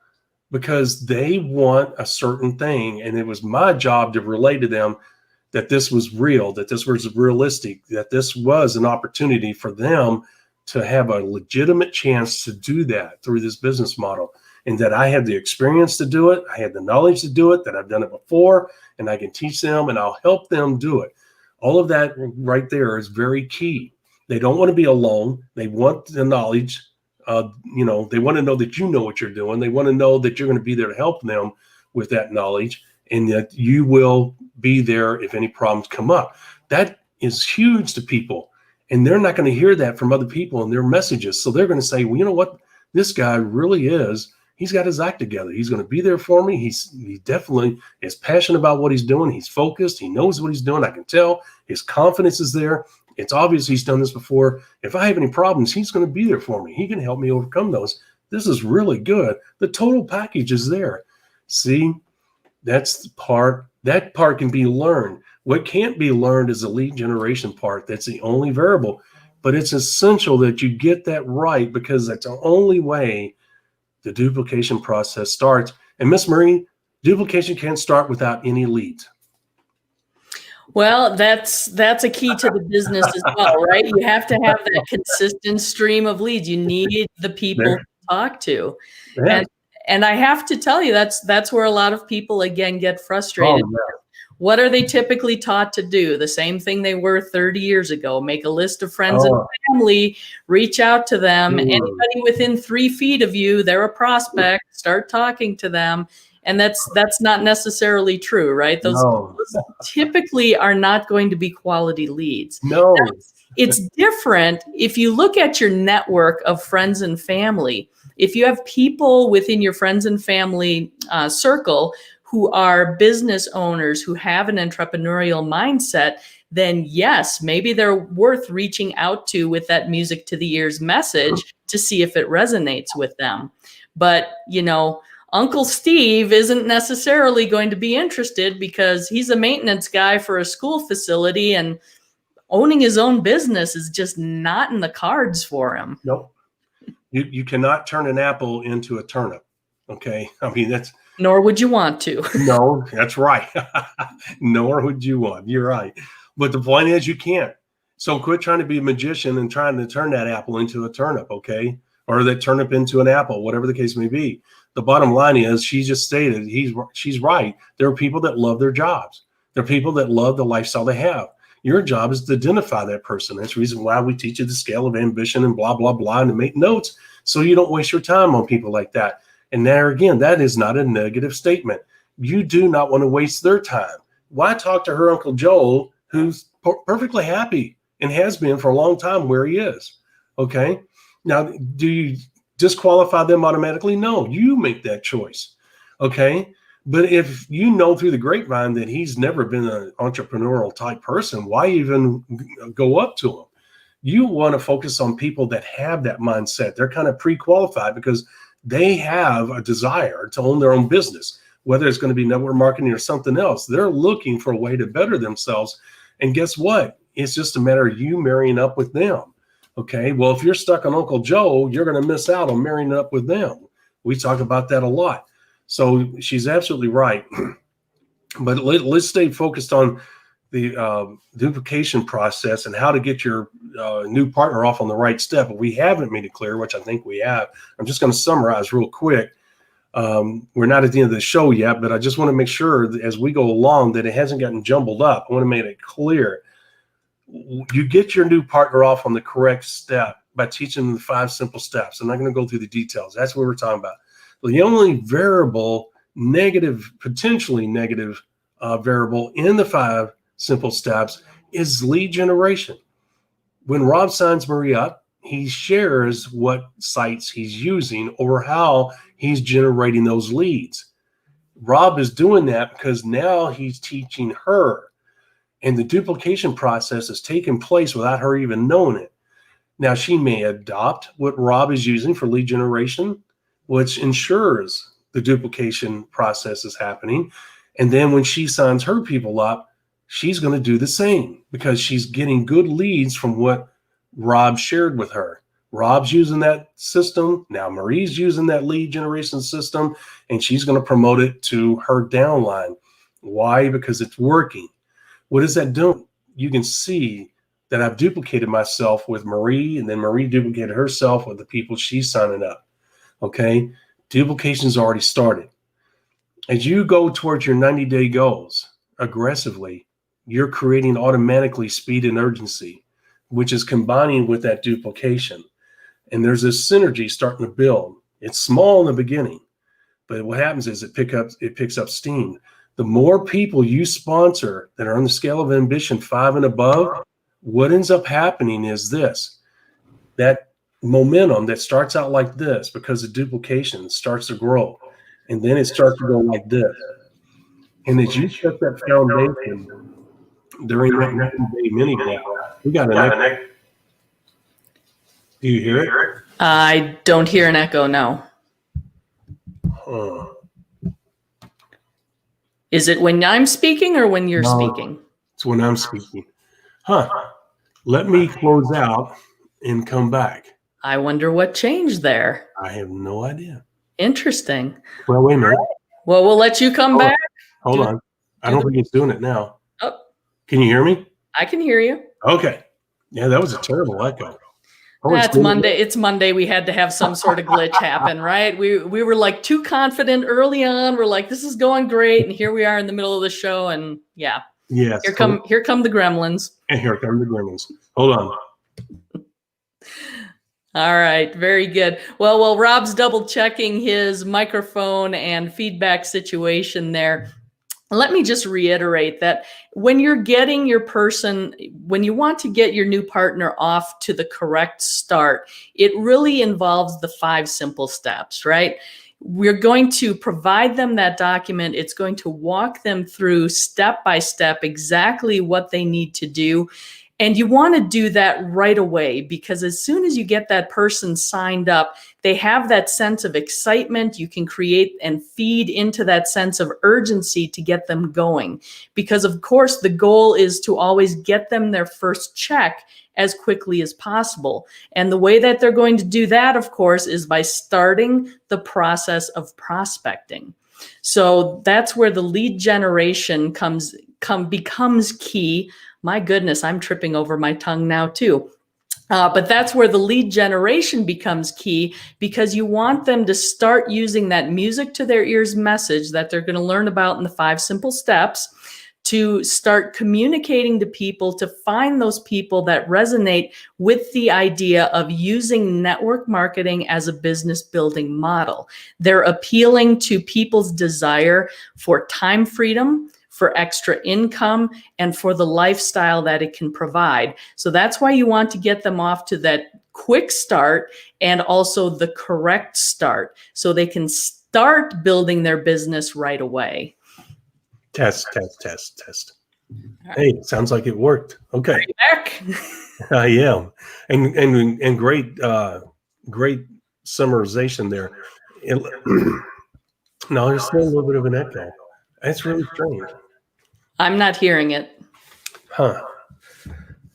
S2: because they want a certain thing. And it was my job to relay to them that this was real, that this was realistic, that this was an opportunity for them to have a legitimate chance to do that through this business model. And that I had the experience to do it. I had the knowledge to do it, that I've done it before, and I can teach them and I'll help them do it. All of that right there is very key. They don't want to be alone. They want the knowledge. They want to know that you know what you're doing. They want to know that you're going to be there to help them with that knowledge, and that you will be there if any problems come up. That is huge to people, and they're not going to hear that from other people in their messages. So they're going to say, well, you know what? This guy really is. He's got his act together. He's going to be there for me. He definitely is passionate about what he's doing. He's focused. He knows what he's doing. I can tell his confidence is there. It's obvious he's done this before. If I have any problems, he's going to be there for me. He can help me overcome those. This is really good. The total package is there. See, that's the part. That part can be learned. What can't be learned is the lead generation part. That's the only variable. But it's essential that you get that right, because that's the only way the duplication process starts. And Miss Marie, duplication can't start without any leads.
S3: Well, that's a key to the business as well, right? You have to have that consistent stream of leads. You need the people to talk to.
S2: Yeah.
S3: And I have to tell you, that's where a lot of people again get frustrated.
S2: Oh, yeah.
S3: What are they typically taught to do? The same thing they were 30 years ago. Make a list of friends and family, reach out to them. Anybody within 3 feet of you, they're a prospect, start talking to them. And that's not necessarily true, right? Those typically are not going to be quality leads.
S2: No.
S3: It's different if you look at your network of friends and family. If you have people within your friends and family circle who are business owners, who have an entrepreneurial mindset, then yes, maybe they're worth reaching out to with that music to the ears message to see if it resonates with them. But, Uncle Steve isn't necessarily going to be interested because he's a maintenance guy for a school facility, and owning his own business is just not in the cards for him.
S2: Nope. You cannot turn an apple into a turnip. Okay. I mean,
S3: nor would you want to.
S2: No, that's right. Nor would you want. You're right. But the point is, you can't. So quit trying to be a magician and trying to turn that apple into a turnip, okay? Or that turnip into an apple, whatever the case may be. The bottom line is, she just stated, she's right. There are people that love their jobs. There are people that love the lifestyle they have. Your job is to identify that person. That's the reason why we teach you the scale of ambition and blah, blah, blah, and to make notes so you don't waste your time on people like that. And there again, that is not a negative statement. You do not want to waste their time. Why talk to her Uncle Joe, who's perfectly happy and has been for a long time where he is? Okay. Now, do you disqualify them automatically? No, you make that choice. Okay. But if you know through the grapevine that he's never been an entrepreneurial type person, why even go up to him? You want to focus on people that have that mindset. They're kind of pre-qualified because they have a desire to own their own business, whether it's going to be network marketing or something else. They're looking for a way to better themselves. And guess what? It's just a matter of you marrying up with them. Okay. Well, if you're stuck on Uncle Joe, you're going to miss out on marrying up with them. We talk about that a lot. So she's absolutely right. But let's stay focused on the duplication process and how to get your new partner off on the right step. If we haven't made it clear, which I think we have, I'm just going to summarize real quick. We're not at the end of the show yet, but I just want to make sure that as we go along that it hasn't gotten jumbled up. I want to make it clear. You get your new partner off on the correct step by teaching them the 5 simple steps. I'm not going to go through the details. That's what we're talking about. The only variable, potentially negative variable in the 5 simple steps is lead generation. When Rob signs Marie up, he shares what sites he's using or how he's generating those leads. Rob is doing that because now he's teaching her, and the duplication process is taking place without her even knowing it. Now, she may adopt what Rob is using for lead generation, which ensures the duplication process is happening. And then when she signs her people up, she's going to do the same because she's getting good leads from what Rob shared with her. Rob's using that system. Now Marie's using that lead generation system, and she's going to promote it to her downline. Why? Because it's working. What is that doing? You can see that I've duplicated myself with Marie, and then Marie duplicated herself with the people she's signing up. Okay. Duplication's already started. As you go towards your 90-day goals aggressively, you're creating automatically speed and urgency, which is combining with that duplication. And there's this synergy starting to build. It's small in the beginning, but what happens is it picks up steam. The more people you sponsor that are on the scale of ambition 5 and above, what ends up happening is this, that momentum that starts out like this because of duplication starts to grow. And then it starts to go like this. And as you set that foundation during that 90-day mini gap, we got an echo. Do you hear it?
S3: I don't hear an echo, no. Is it when I'm speaking or when you're
S2: No.
S3: speaking?
S2: It's when I'm speaking. Huh. Let me close out and come back.
S3: I wonder what changed there.
S2: I have no idea.
S3: Interesting.
S2: Well, wait a minute.
S3: Well, we'll let you come back.
S2: Hold on. I don't think it's doing it now.
S3: Oh,
S2: Can you hear me?
S3: I can hear you.
S2: Okay. Yeah, that was a terrible echo.
S3: That's Monday. It's Monday. We had to have some sort of glitch happen, right? We were like too confident early on. We're like, this is going great, and here we are in the middle of the show, and yeah.
S2: Yes.
S3: Here come the gremlins.
S2: And here come the gremlins. Hold on.
S3: All right, very good. Well, Rob's double checking his microphone and feedback situation there. Let me just reiterate that when you're getting your person, when you want to get your new partner off to the correct start, it really involves the 5 simple steps, right? We're going to provide them that document. It's going to walk them through step by step exactly what they need to do. And you want to do that right away, because as soon as you get that person signed up, they have that sense of excitement. You can create and feed into that sense of urgency to get them going. Because of course, the goal is to always get them their first check as quickly as possible. And the way that they're going to do that, of course, is by starting the process of prospecting. So that's where the lead generation becomes key. My goodness, I'm tripping over my tongue now too. But that's where the lead generation becomes key, because you want them to start using that music to their ears message that they're going to learn about in the 5 simple steps to start communicating to people, to find those people that resonate with the idea of using network marketing as a business building model. They're appealing to people's desire for time freedom, for extra income, and for the lifestyle that it can provide. So that's why you want to get them off to that quick start and also the correct start, so they can start building their business right away.
S2: Test. Right. Hey, sounds like it worked. Okay.
S3: Are you back?
S2: I am. And great summarization there. No, there's still a little bit of an echo. That's really strange.
S3: I'm not hearing it.
S2: Huh.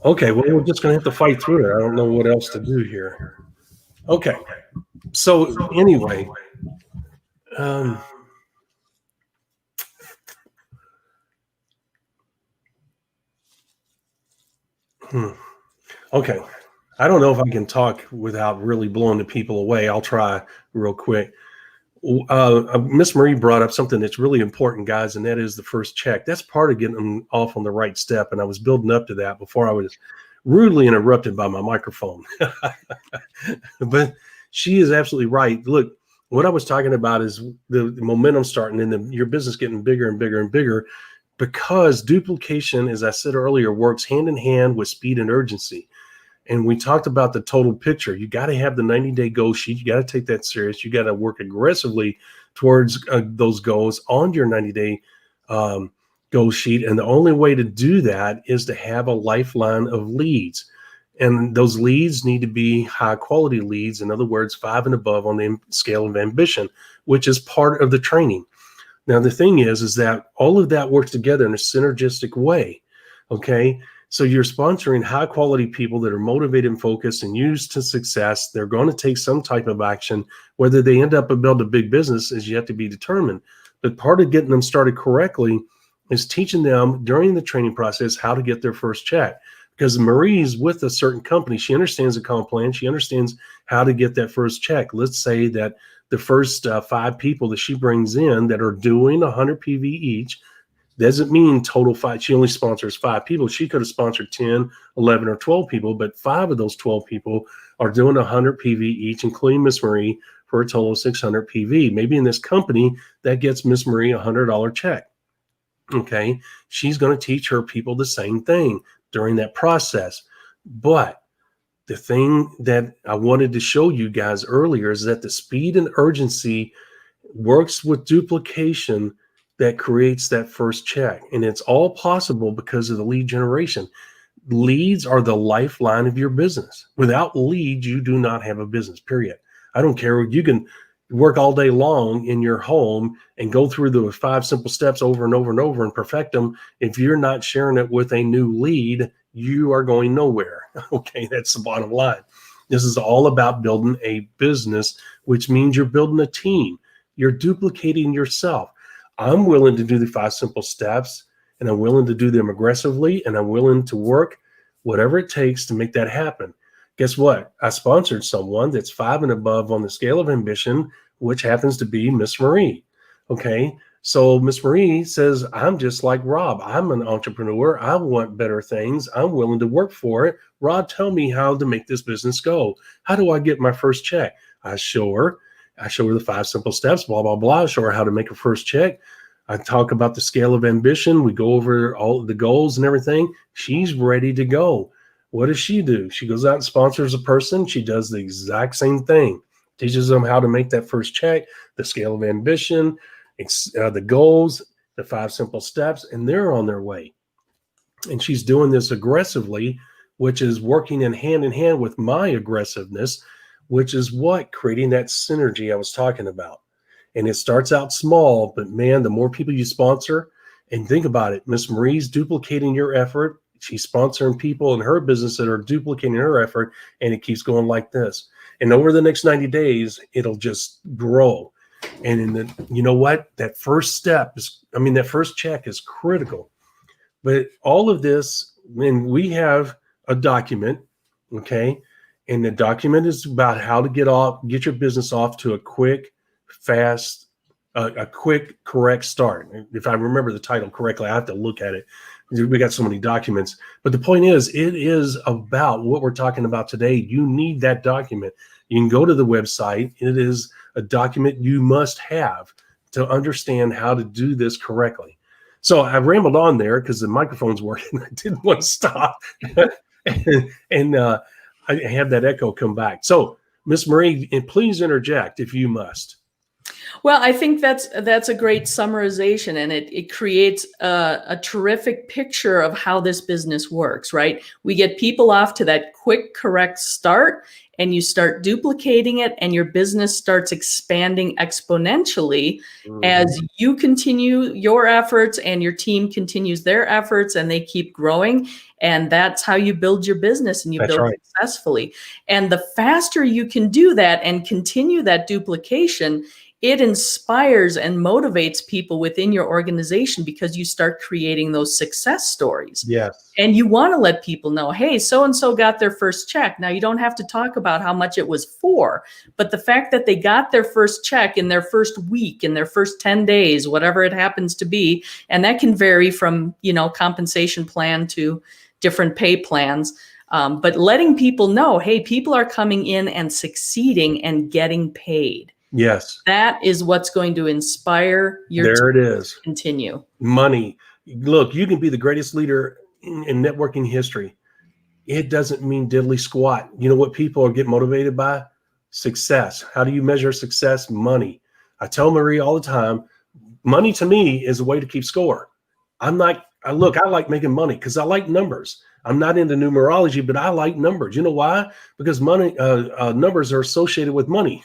S2: Okay, well, we're just going to have to fight through it. I don't know what else to do here. Okay. So anyway, okay. I don't know if I can talk without really blowing the people away. I'll try real quick. Miss Marie brought up something that's really important, guys, and that is the first check. That's part of getting them off on the right step. And I was building up to that before I was rudely interrupted by my microphone. But she is absolutely right. Look, what I was talking about is the momentum starting and your business getting bigger and bigger and bigger, because duplication, as I said earlier, works hand in hand with speed and urgency. And we talked about the total picture. You got to have the 90-day goal sheet. You got to take that serious. You got to work aggressively towards those goals on your 90-day goal sheet. And the only way to do that is to have a lifeline of leads. And those leads need to be high quality leads. In other words, 5 and above on the scale of ambition, which is part of the training. Now, the thing is that all of that works together in a synergistic way. Okay. So you're sponsoring high quality people that are motivated and focused and used to success. They're going to take some type of action. Whether they end up and build a big business is yet to be determined. But part of getting them started correctly is teaching them during the training process how to get their first check. Because Marie's with a certain company. She understands the comp plan. She understands how to get that first check. Let's say that the first 5 people that she brings in that are doing 100 PV each, doesn't mean total 5. She only sponsors 5 people. She could have sponsored 10, 11, or 12 people, but 5 of those 12 people are doing 100 PV each, including Miss Marie, for a total of 600 PV. Maybe in this company, that gets Miss Marie a $100 check. Okay, she's going to teach her people the same thing during that process. But the thing that I wanted to show you guys earlier is that the speed and urgency works with duplication that creates that first check. And it's all possible because of the lead generation. Leads are the lifeline of your business. Without leads, you do not have a business, period. I don't care. You can work all day long in your home and go through the 5 simple steps over and over and over and perfect them. If you're not sharing it with a new lead, you are going nowhere. Okay, that's the bottom line. This is all about building a business, which means you're building a team. You're duplicating yourself. I'm willing to do the 5 simple steps, and I'm willing to do them aggressively, and I'm willing to work whatever it takes to make that happen. Guess what? I sponsored someone that's 5 and above on the scale of ambition, which happens to be Miss Marie. Okay. So Miss Marie says, I'm just like Rob. I'm an entrepreneur. I want better things. I'm willing to work for it. Rob, tell me how to make this business go. How do I get my first check? I show her the 5 simple steps, blah, blah, blah. I show her how to make her first check. I talk about the scale of ambition. We go over all the goals and everything. She's ready to go. What does she do? She goes out and sponsors a person. She does the exact same thing, teaches them how to make that first check, the scale of ambition, the goals, the 5 simple steps, and they're on their way. And she's doing this aggressively, which is working in hand with my aggressiveness, which is what creating that synergy I was talking about. And it starts out small, but man, the more people you sponsor, and think about it, Miss Marie's duplicating your effort. She's sponsoring people in her business that are duplicating her effort, and it keeps going like this. And over the next 90 days, it'll just grow. And you know what? That first check is critical. But all of this, when we have a document, okay, and the document is about how to get your business off to a quick, fast, correct start. If I remember the title correctly, I have to look at it. We got so many documents. But the point is, it is about what we're talking about today. You need that document. You can go to the website. It is a document you must have to understand how to do this correctly. So I rambled on there because the microphone's working. I didn't want to stop. and I have that echo come back. So Miss Marie, please interject if you must.
S3: Well, I think that's a great summarization, and it creates a terrific picture of how this business works, right? We get people off to that quick, correct start, and you start duplicating it, and your business starts expanding exponentially as you continue your efforts and your team continues their efforts, and they keep growing. And that's how you build your business, and you build it successfully. And the faster you can do that and continue that duplication, it inspires and motivates people within your organization because you start creating those success stories.
S2: Yes.
S3: And you want to let people know, hey, so-and-so got their first check. Now, you don't have to talk about how much it was for, but the fact that they got their first check in their first week, in their first 10 days, whatever it happens to be, and that can vary from, compensation plan to different pay plans. But letting people know, hey, people are coming in and succeeding and getting paid.
S2: Yes.
S3: That is what's going to inspire your
S2: team to
S3: continue.
S2: Money. Look, you can be the greatest leader in networking history. It doesn't mean diddly squat. You know what people get motivated by? Success. How do you measure success? Money. I tell Marie all the time, money to me is a way to keep score. I like making money because I like numbers. I'm not into numerology, but I like numbers. You know why? Because money, numbers are associated with money.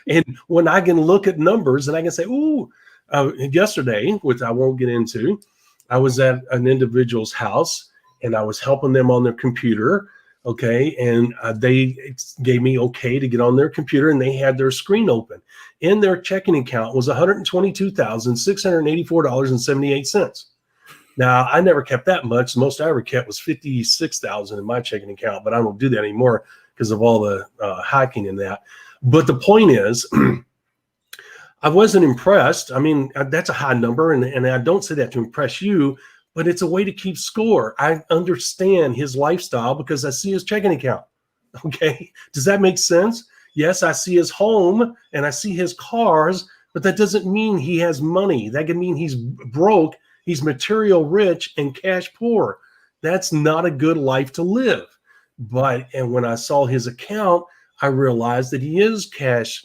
S2: And when I can look at numbers and I can say, yesterday, which I won't get into, I was at an individual's house and I was helping them on their computer. Okay. And they gave me okay to get on their computer, and they had their screen open. In their checking account was $122,684.78. Now, I never kept that much. The most I ever kept was $56,000 in my checking account, but I don't do that anymore because of all the hacking in that. But the point is, I wasn't impressed. I mean, that's a high number, and I don't say that to impress you, but it's a way to keep score. I understand his lifestyle because I see his checking account. Okay, does that make sense? Yes, I see his home and I see his cars, but that doesn't mean he has money. That can mean he's broke. He's material rich and cash poor. That's not a good life to live. And when I saw his account, I realized that he is cash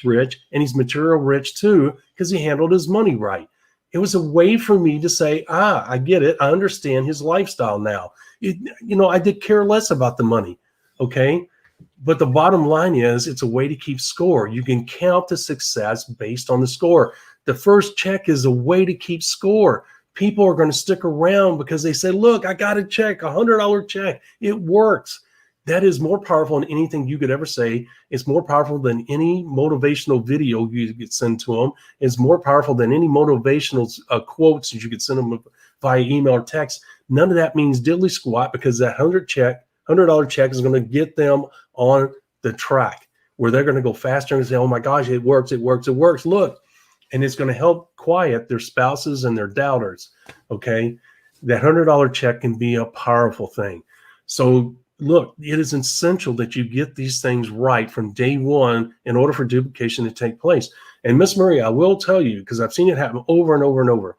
S2: rich, and he's material rich too, because he handled his money right. It was a way for me to say, I get it. I understand his lifestyle now. I did care less about the money. Okay. But the bottom line is it's a way to keep score. You can count the success based on the score. The first check is a way to keep score. People are going to stick around because they say, look, I got a check, $100 check. It works. That is more powerful than anything you could ever say. It's more powerful than any motivational video you could send to them. It's more powerful than any motivational quotes that you could send them via email or text. None of that means diddly squat, because that $100 check is going to get them on the track where they're going to go faster and say, oh my gosh, it works, it works, it works. Look, and it's going to help quiet their spouses and their doubters. Okay. That $100 check can be a powerful thing. So look, it is essential that you get these things right from day one in order for duplication to take place. And Miss Marie, I will tell you, because I've seen it happen over and over and over.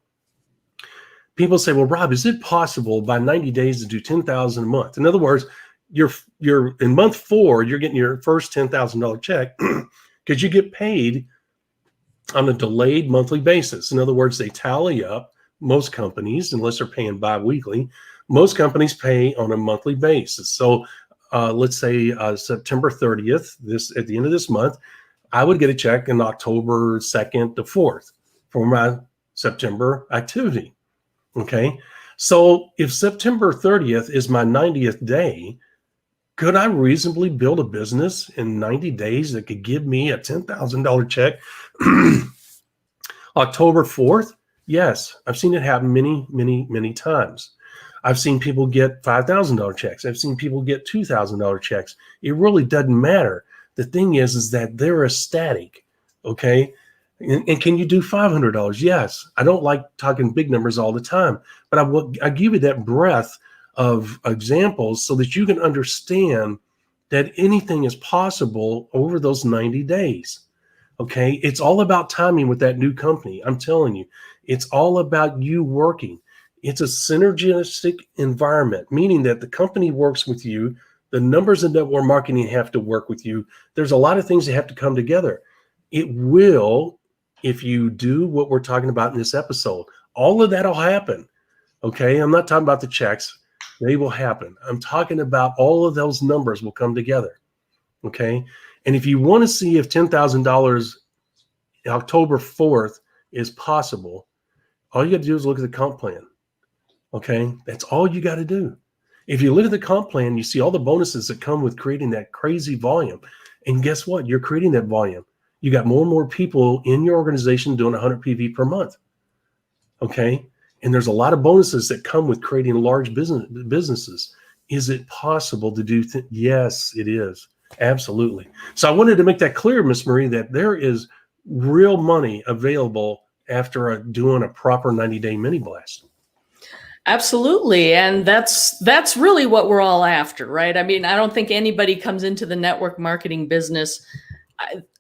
S2: People say, well, Rob, is it possible by 90 days to do 10,000 a month? In other words, you're in month 4, you're getting your first $10,000 check because you get paid on a delayed monthly basis. In other words, they tally up. Most companies, unless they're paying bi-weekly, most companies pay on a monthly basis. So let's say September 30th, at the end of this month, I would get a check in October 2nd to 4th for my September activity. Okay. So if September 30th is my 90th day, could I reasonably build a business in 90 days that could give me a $10,000 check October 4th? Yes. I've seen it happen many, many, many times. I've seen people get $5,000 checks. I've seen people get $2,000 checks. It really doesn't matter. The thing is that they're ecstatic. Okay. And can you do $500? Yes. I don't like talking big numbers all the time, but I give you that breadth of examples so that you can understand that anything is possible over those 90 days. Okay. It's all about timing with that new company. I'm telling you, it's all about you working. It's a synergistic environment, meaning that the company works with you. The numbers in network marketing have to work with you. There's a lot of things that have to come together. It will, if you do what we're talking about in this episode. All of that will happen. Okay. I'm not talking about the checks. They will happen. I'm talking about all of those numbers will come together. Okay. And if you want to see if $10,000 October 4th is possible, all you got to do is look at the comp plan. Okay. That's all you got to do. If you look at the comp plan, you see all the bonuses that come with creating that crazy volume. And guess what? You're creating that volume. You got more and more people in your organization doing 100 PV per month. Okay. And there's a lot of bonuses that come with creating large businesses. Is it possible to do? Yes, it is. Absolutely. So I wanted to make that clear, Miss Marie, that there is real money available after doing a proper 90-day mini blast.
S3: Absolutely. And that's really what we're all after, right? I mean, I don't think anybody comes into the network marketing business.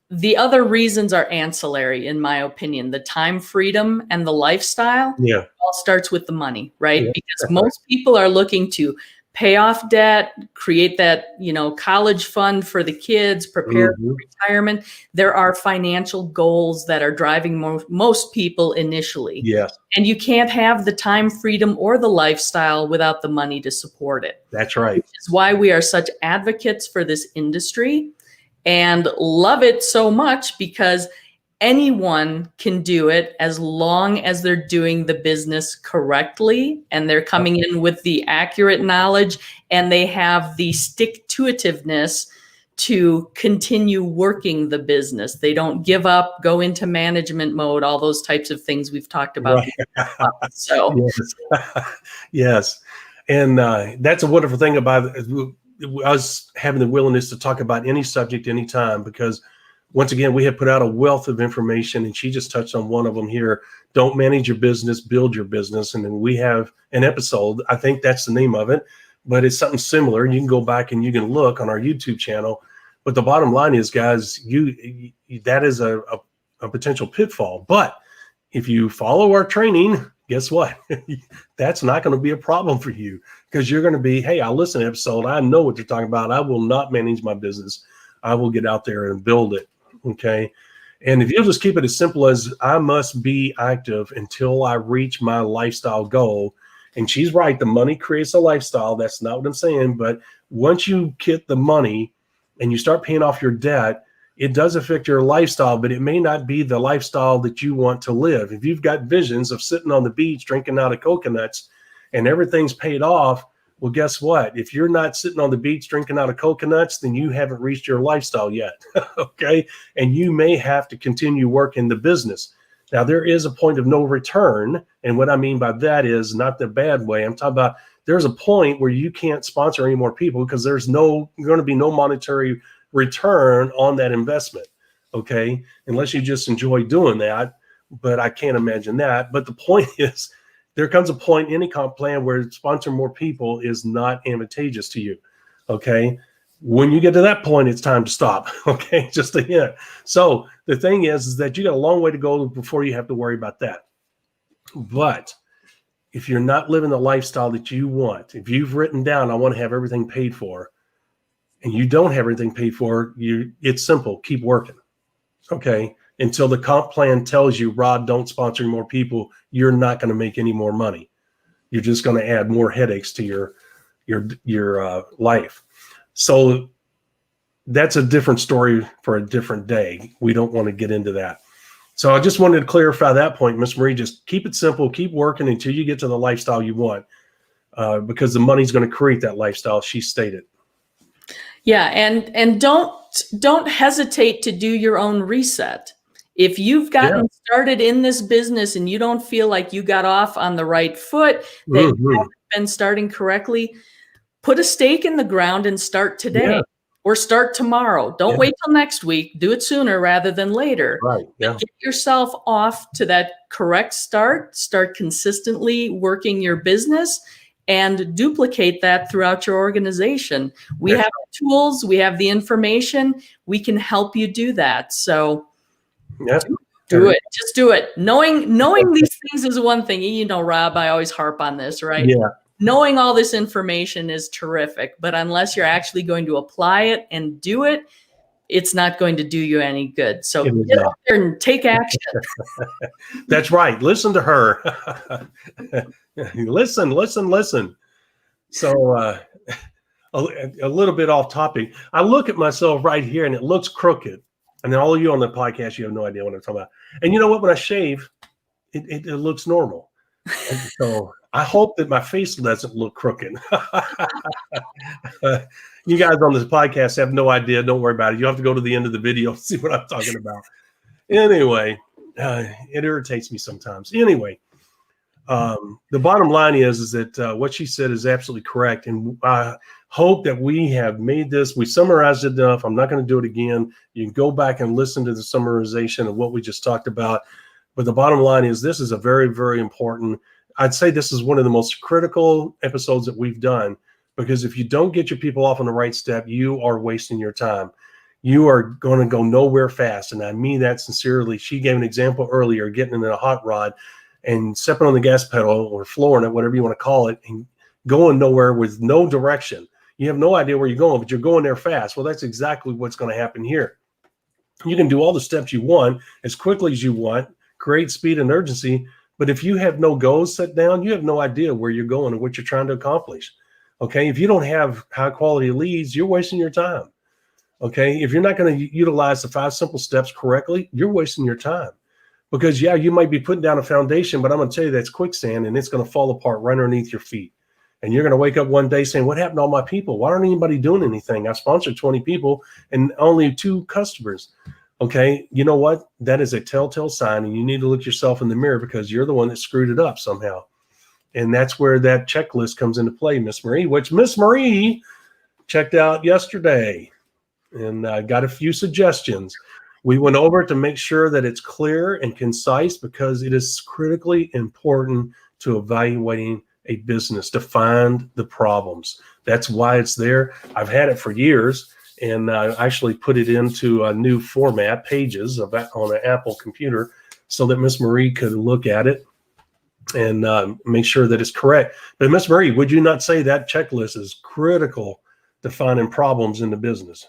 S3: The other reasons are ancillary, in my opinion. The time freedom and the lifestyle all starts with the money, right?
S2: Yeah,
S3: because most people are looking to pay off debt, create that, college fund for the kids, prepare for retirement. There are financial goals that are driving most people initially.
S2: Yes.
S3: And you can't have the time freedom or the lifestyle without the money to support it.
S2: That's right.
S3: Which is why we are such advocates for this industry and love it so much, because anyone can do it as long as they're doing the business correctly and they're coming in with the accurate knowledge and they have the stick-to-itiveness to continue working the business. They don't give up, go into management mode, all those types of things we've talked about. Right. So
S2: yes. And that's a wonderful thing about us having the willingness to talk about any subject anytime, because once again, we have put out a wealth of information, and she just touched on one of them here. Don't manage your business, build your business. And then we have an episode, I think that's the name of it, but it's something similar. And you can go back and you can look on our YouTube channel. But the bottom line is, guys, that is a potential pitfall. But if you follow our training, guess what? That's not going to be a problem for you, because you're going to be, hey, I'll listen to the episode. I know what they're talking about. I will not manage my business. I will get out there and build it. Okay. And if you'll just keep it as simple as I must be active until I reach my lifestyle goal. And she's right. The money creates a lifestyle. That's not what I'm saying. But once you get the money, and you start paying off your debt, it does affect your lifestyle, but it may not be the lifestyle that you want to live. If you've got visions of sitting on the beach drinking out of coconuts and everything's paid off, well, guess what? If you're not sitting on the beach drinking out of coconuts, then you haven't reached your lifestyle yet. Okay. And you may have to continue working the business. Now, there is a point of no return. And what I mean by that is not the bad way. I'm talking about there's a point where you can't sponsor any more people because there's going to be no monetary return on that investment. Okay. Unless you just enjoy doing that. But I can't imagine that. But the point is, there comes a point in any comp plan where sponsoring more people is not advantageous to you. Okay. When you get to that point, it's time to stop. Okay. Just a hint. So the thing is that you got a long way to go before you have to worry about that. But if you're not living the lifestyle that you want, if you've written down, I want to have everything paid for, and you don't have everything paid for, it's simple. Keep working. Okay. Until the comp plan tells you, Rod, don't sponsor more people, you're not going to make any more money. You're just going to add more headaches to your life. So that's a different story for a different day. We don't want to get into that. So I just wanted to clarify that point, Miss Marie. Just keep it simple, keep working until you get to the lifestyle you want, because the money's going to create that lifestyle, she stated.
S3: Yeah, and don't hesitate to do your own reset. If you've gotten started in this business and you don't feel like you got off on the right foot, that you haven't been starting correctly, put a stake in the ground and start today or start tomorrow. Don't wait till next week. Do it sooner rather than later.
S2: Right. Yeah.
S3: Get yourself off to that correct start. Start consistently working your business and duplicate that throughout your organization. We have the tools, we have the information, we can help you do that. So do it. Just do it. Knowing these things is one thing. You know, Rob, I always harp on this, right?
S2: Yeah.
S3: Knowing all this information is terrific, but unless you're actually going to apply it and do it, it's not going to do you any good. So get out there and take action.
S2: That's right. Listen to her. Listen. So a little bit off topic. I look at myself right here and it looks crooked. And then all of you on the podcast, you have no idea what I'm talking about. And you know what? When I shave, it looks normal. And so I hope that my face doesn't look crooked. You guys on this podcast have no idea. Don't worry about it. You have to go to the end of the video to see what I'm talking about. Anyway, it irritates me sometimes. Anyway, the bottom line is that what she said is absolutely correct. And I hope that we have made this. We summarized it enough. I'm not going to do it again. You can go back and listen to the summarization of what we just talked about. But the bottom line is this is a very, very important. I'd say this is one of the most critical episodes that we've done, because if you don't get your people off on the right step, you are wasting your time. You are going to go nowhere fast. And I mean that sincerely. She gave an example earlier, getting in a hot rod and stepping on the gas pedal or flooring it, whatever you want to call it, and going nowhere with no direction. You have no idea where you're going, but you're going there fast. Well, that's exactly what's going to happen here. You can do all the steps you want as quickly as you want, create speed and urgency. But if you have no goals set down, you have no idea where you're going and what you're trying to accomplish. Okay. If you don't have high quality leads, you're wasting your time. Okay. If you're not going to utilize the 5 simple steps correctly, you're wasting your time. Because you might be putting down a foundation, but I'm going to tell you that's quicksand and it's going to fall apart right underneath your feet. And you're going to wake up one day saying, what happened to all my people? Why aren't anybody doing anything? I sponsored 20 people and only 2 customers. Okay. You know what? That is a telltale sign, and you need to look yourself in the mirror because you're the one that screwed it up somehow. And that's where that checklist comes into play, Miss Marie, which Miss Marie checked out yesterday and got a few suggestions. We went over it to make sure that it's clear and concise because it is critically important to evaluating a business, to find the problems. That's why it's there. I've had it for years. And actually put it into a new format, pages on an Apple computer, so that Miss Marie could look at it and make sure that it's correct. But Miss Marie, would you not say that checklist is critical to finding problems in the business?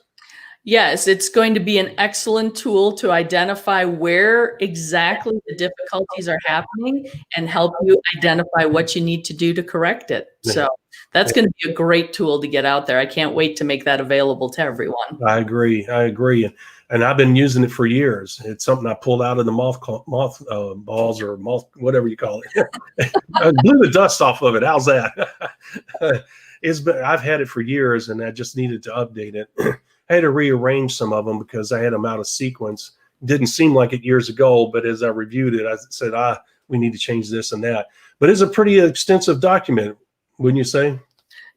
S3: Yes, it's going to be an excellent tool to identify where exactly the difficulties are happening and help you identify what you need to do to correct it. So that's going to be a great tool to get out there. I can't wait to make that available to everyone.
S2: I agree. And I've been using it for years. It's something I pulled out of the moth balls or moth, whatever you call it. I blew the dust off of it. How's that? I've had it for years, and I just needed to update it. I had to rearrange some of them because I had them out of sequence. Didn't seem like it years ago, but as I reviewed it, I said, we need to change this and that. But it's a pretty extensive document, wouldn't you say?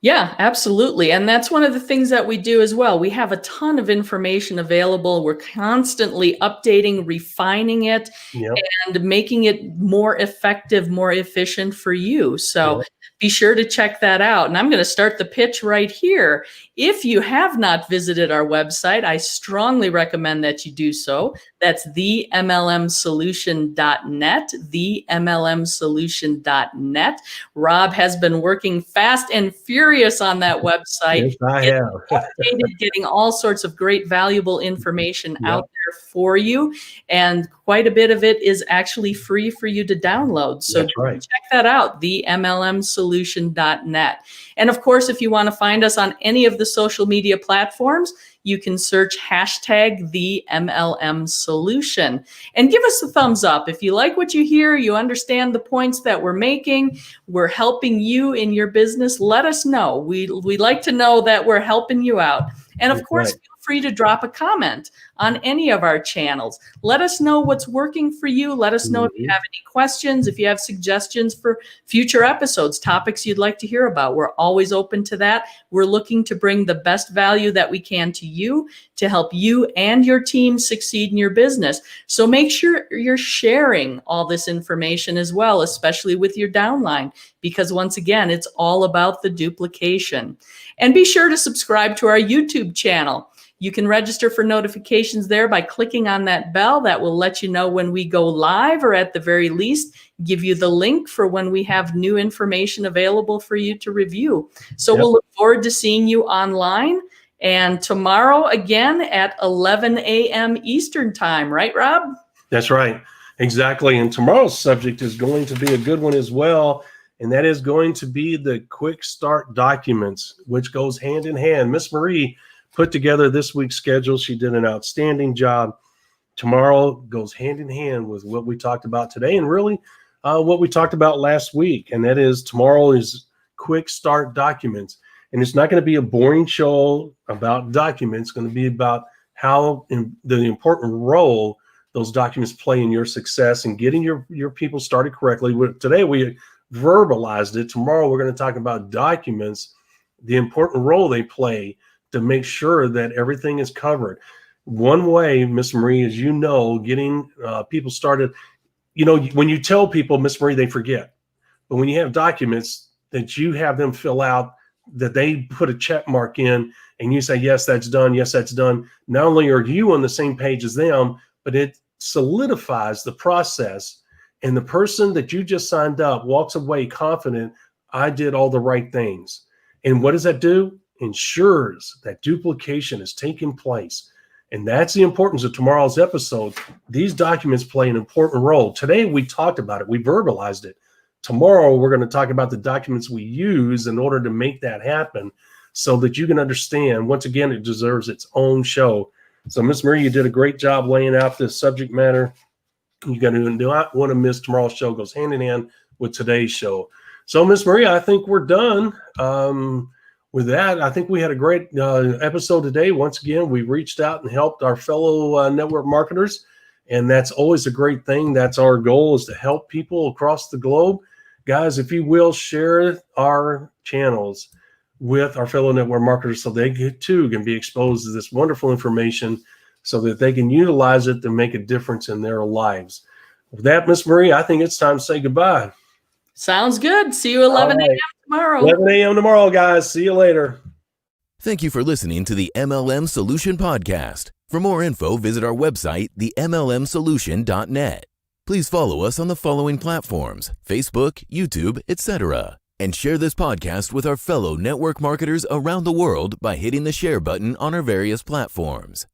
S3: Yeah, absolutely. And that's one of the things that we do as well. We have a ton of information available. We're constantly updating, refining it,
S2: Yep.
S3: and making it more effective, more efficient for you. So
S2: Yep.
S3: be sure to check that out. And I'm going to start the pitch right here. If you have not visited our website, I strongly recommend that you do so. That's themlmsolution.net, themlmsolution.net. Rob has been working fast and furious on that website.
S2: Yes, I have.
S3: Updated, getting all sorts of great, valuable information
S2: Yep.
S3: out there for you. And quite a bit of it is actually free for you to download. So
S2: That's right.
S3: check that out, themlmsolution.net. And of course, if you want to find us on any of the social media platforms, you can search hashtag the MLM solution and give us a thumbs up. If you like what you hear, you understand the points that we're making, we're helping you in your business, let us know. We like to know that we're helping you out. And of
S2: That's
S3: course,
S2: right.
S3: feel free to drop a comment on any of our channels. Let us know what's working for you. Let us know if you have any questions, if you have suggestions for future episodes, topics you'd like to hear about. We're always open to that. We're looking to bring the best value that we can to you to help you and your team succeed in your business. So make sure you're sharing all this information as well, especially with your downline, because once again, it's all about the duplication. And be sure to subscribe to our YouTube channel. You can register for notifications there by clicking on that bell. That will let you know when we go live, or at the very least, give you the link for when we have new information available for you to review. So We'll look forward to seeing you online. And tomorrow again at 11 a.m. Eastern time, right, Rob?
S2: That's right. Exactly. And tomorrow's subject is going to be a good one as well. And that is going to be the quick start documents, which goes hand in hand. Miss Marie put together this week's schedule. She did an outstanding job. Tomorrow goes hand in hand with what we talked about today, and really what we talked about last week. And that is, tomorrow is quick start documents. And it's not going to be a boring show about documents. It's going to be about how the important role those documents play in your success and getting your people started correctly. Today we verbalized it. Tomorrow we're going to talk about documents, the important role they play to make sure that everything is covered. One way, Miss Marie, is, getting people started, when you tell people, Miss Marie, they forget. But when you have documents that you have them fill out, that they put a check mark in, and you say, yes, that's done, yes, that's done, not only are you on the same page as them, but it solidifies the process. And the person that you just signed up walks away confident, I did all the right things. And what does that do? Ensures that duplication is taking place. And that's the importance of tomorrow's episode. These documents play an important role. Today, we talked about it. We verbalized it. Tomorrow, we're going to talk about the documents we use in order to make that happen, so that you can understand. Once again, it deserves its own show. So, Miss Marie, you did a great job laying out this subject matter. You got to not want to miss tomorrow's show. It goes hand in hand with today's show. So, Miss Marie, I think we're done. With that, I think we had a great episode today. Once again, we reached out and helped our fellow network marketers, and that's always a great thing. That's our goal, is to help people across the globe. Guys, if you will, share our channels with our fellow network marketers so they too can be exposed to this wonderful information, so that they can utilize it to make a difference in their lives. With that, Miss Marie, I think it's time to say goodbye.
S3: Sounds good. See you 11 a.m. tomorrow.
S2: 11 a.m. tomorrow, guys. See you later.
S1: Thank you for listening to the MLM Solution Podcast. For more info, visit our website, themlmsolution.net. Please follow us on the following platforms: Facebook, YouTube, etc. And share this podcast with our fellow network marketers around the world by hitting the share button on our various platforms.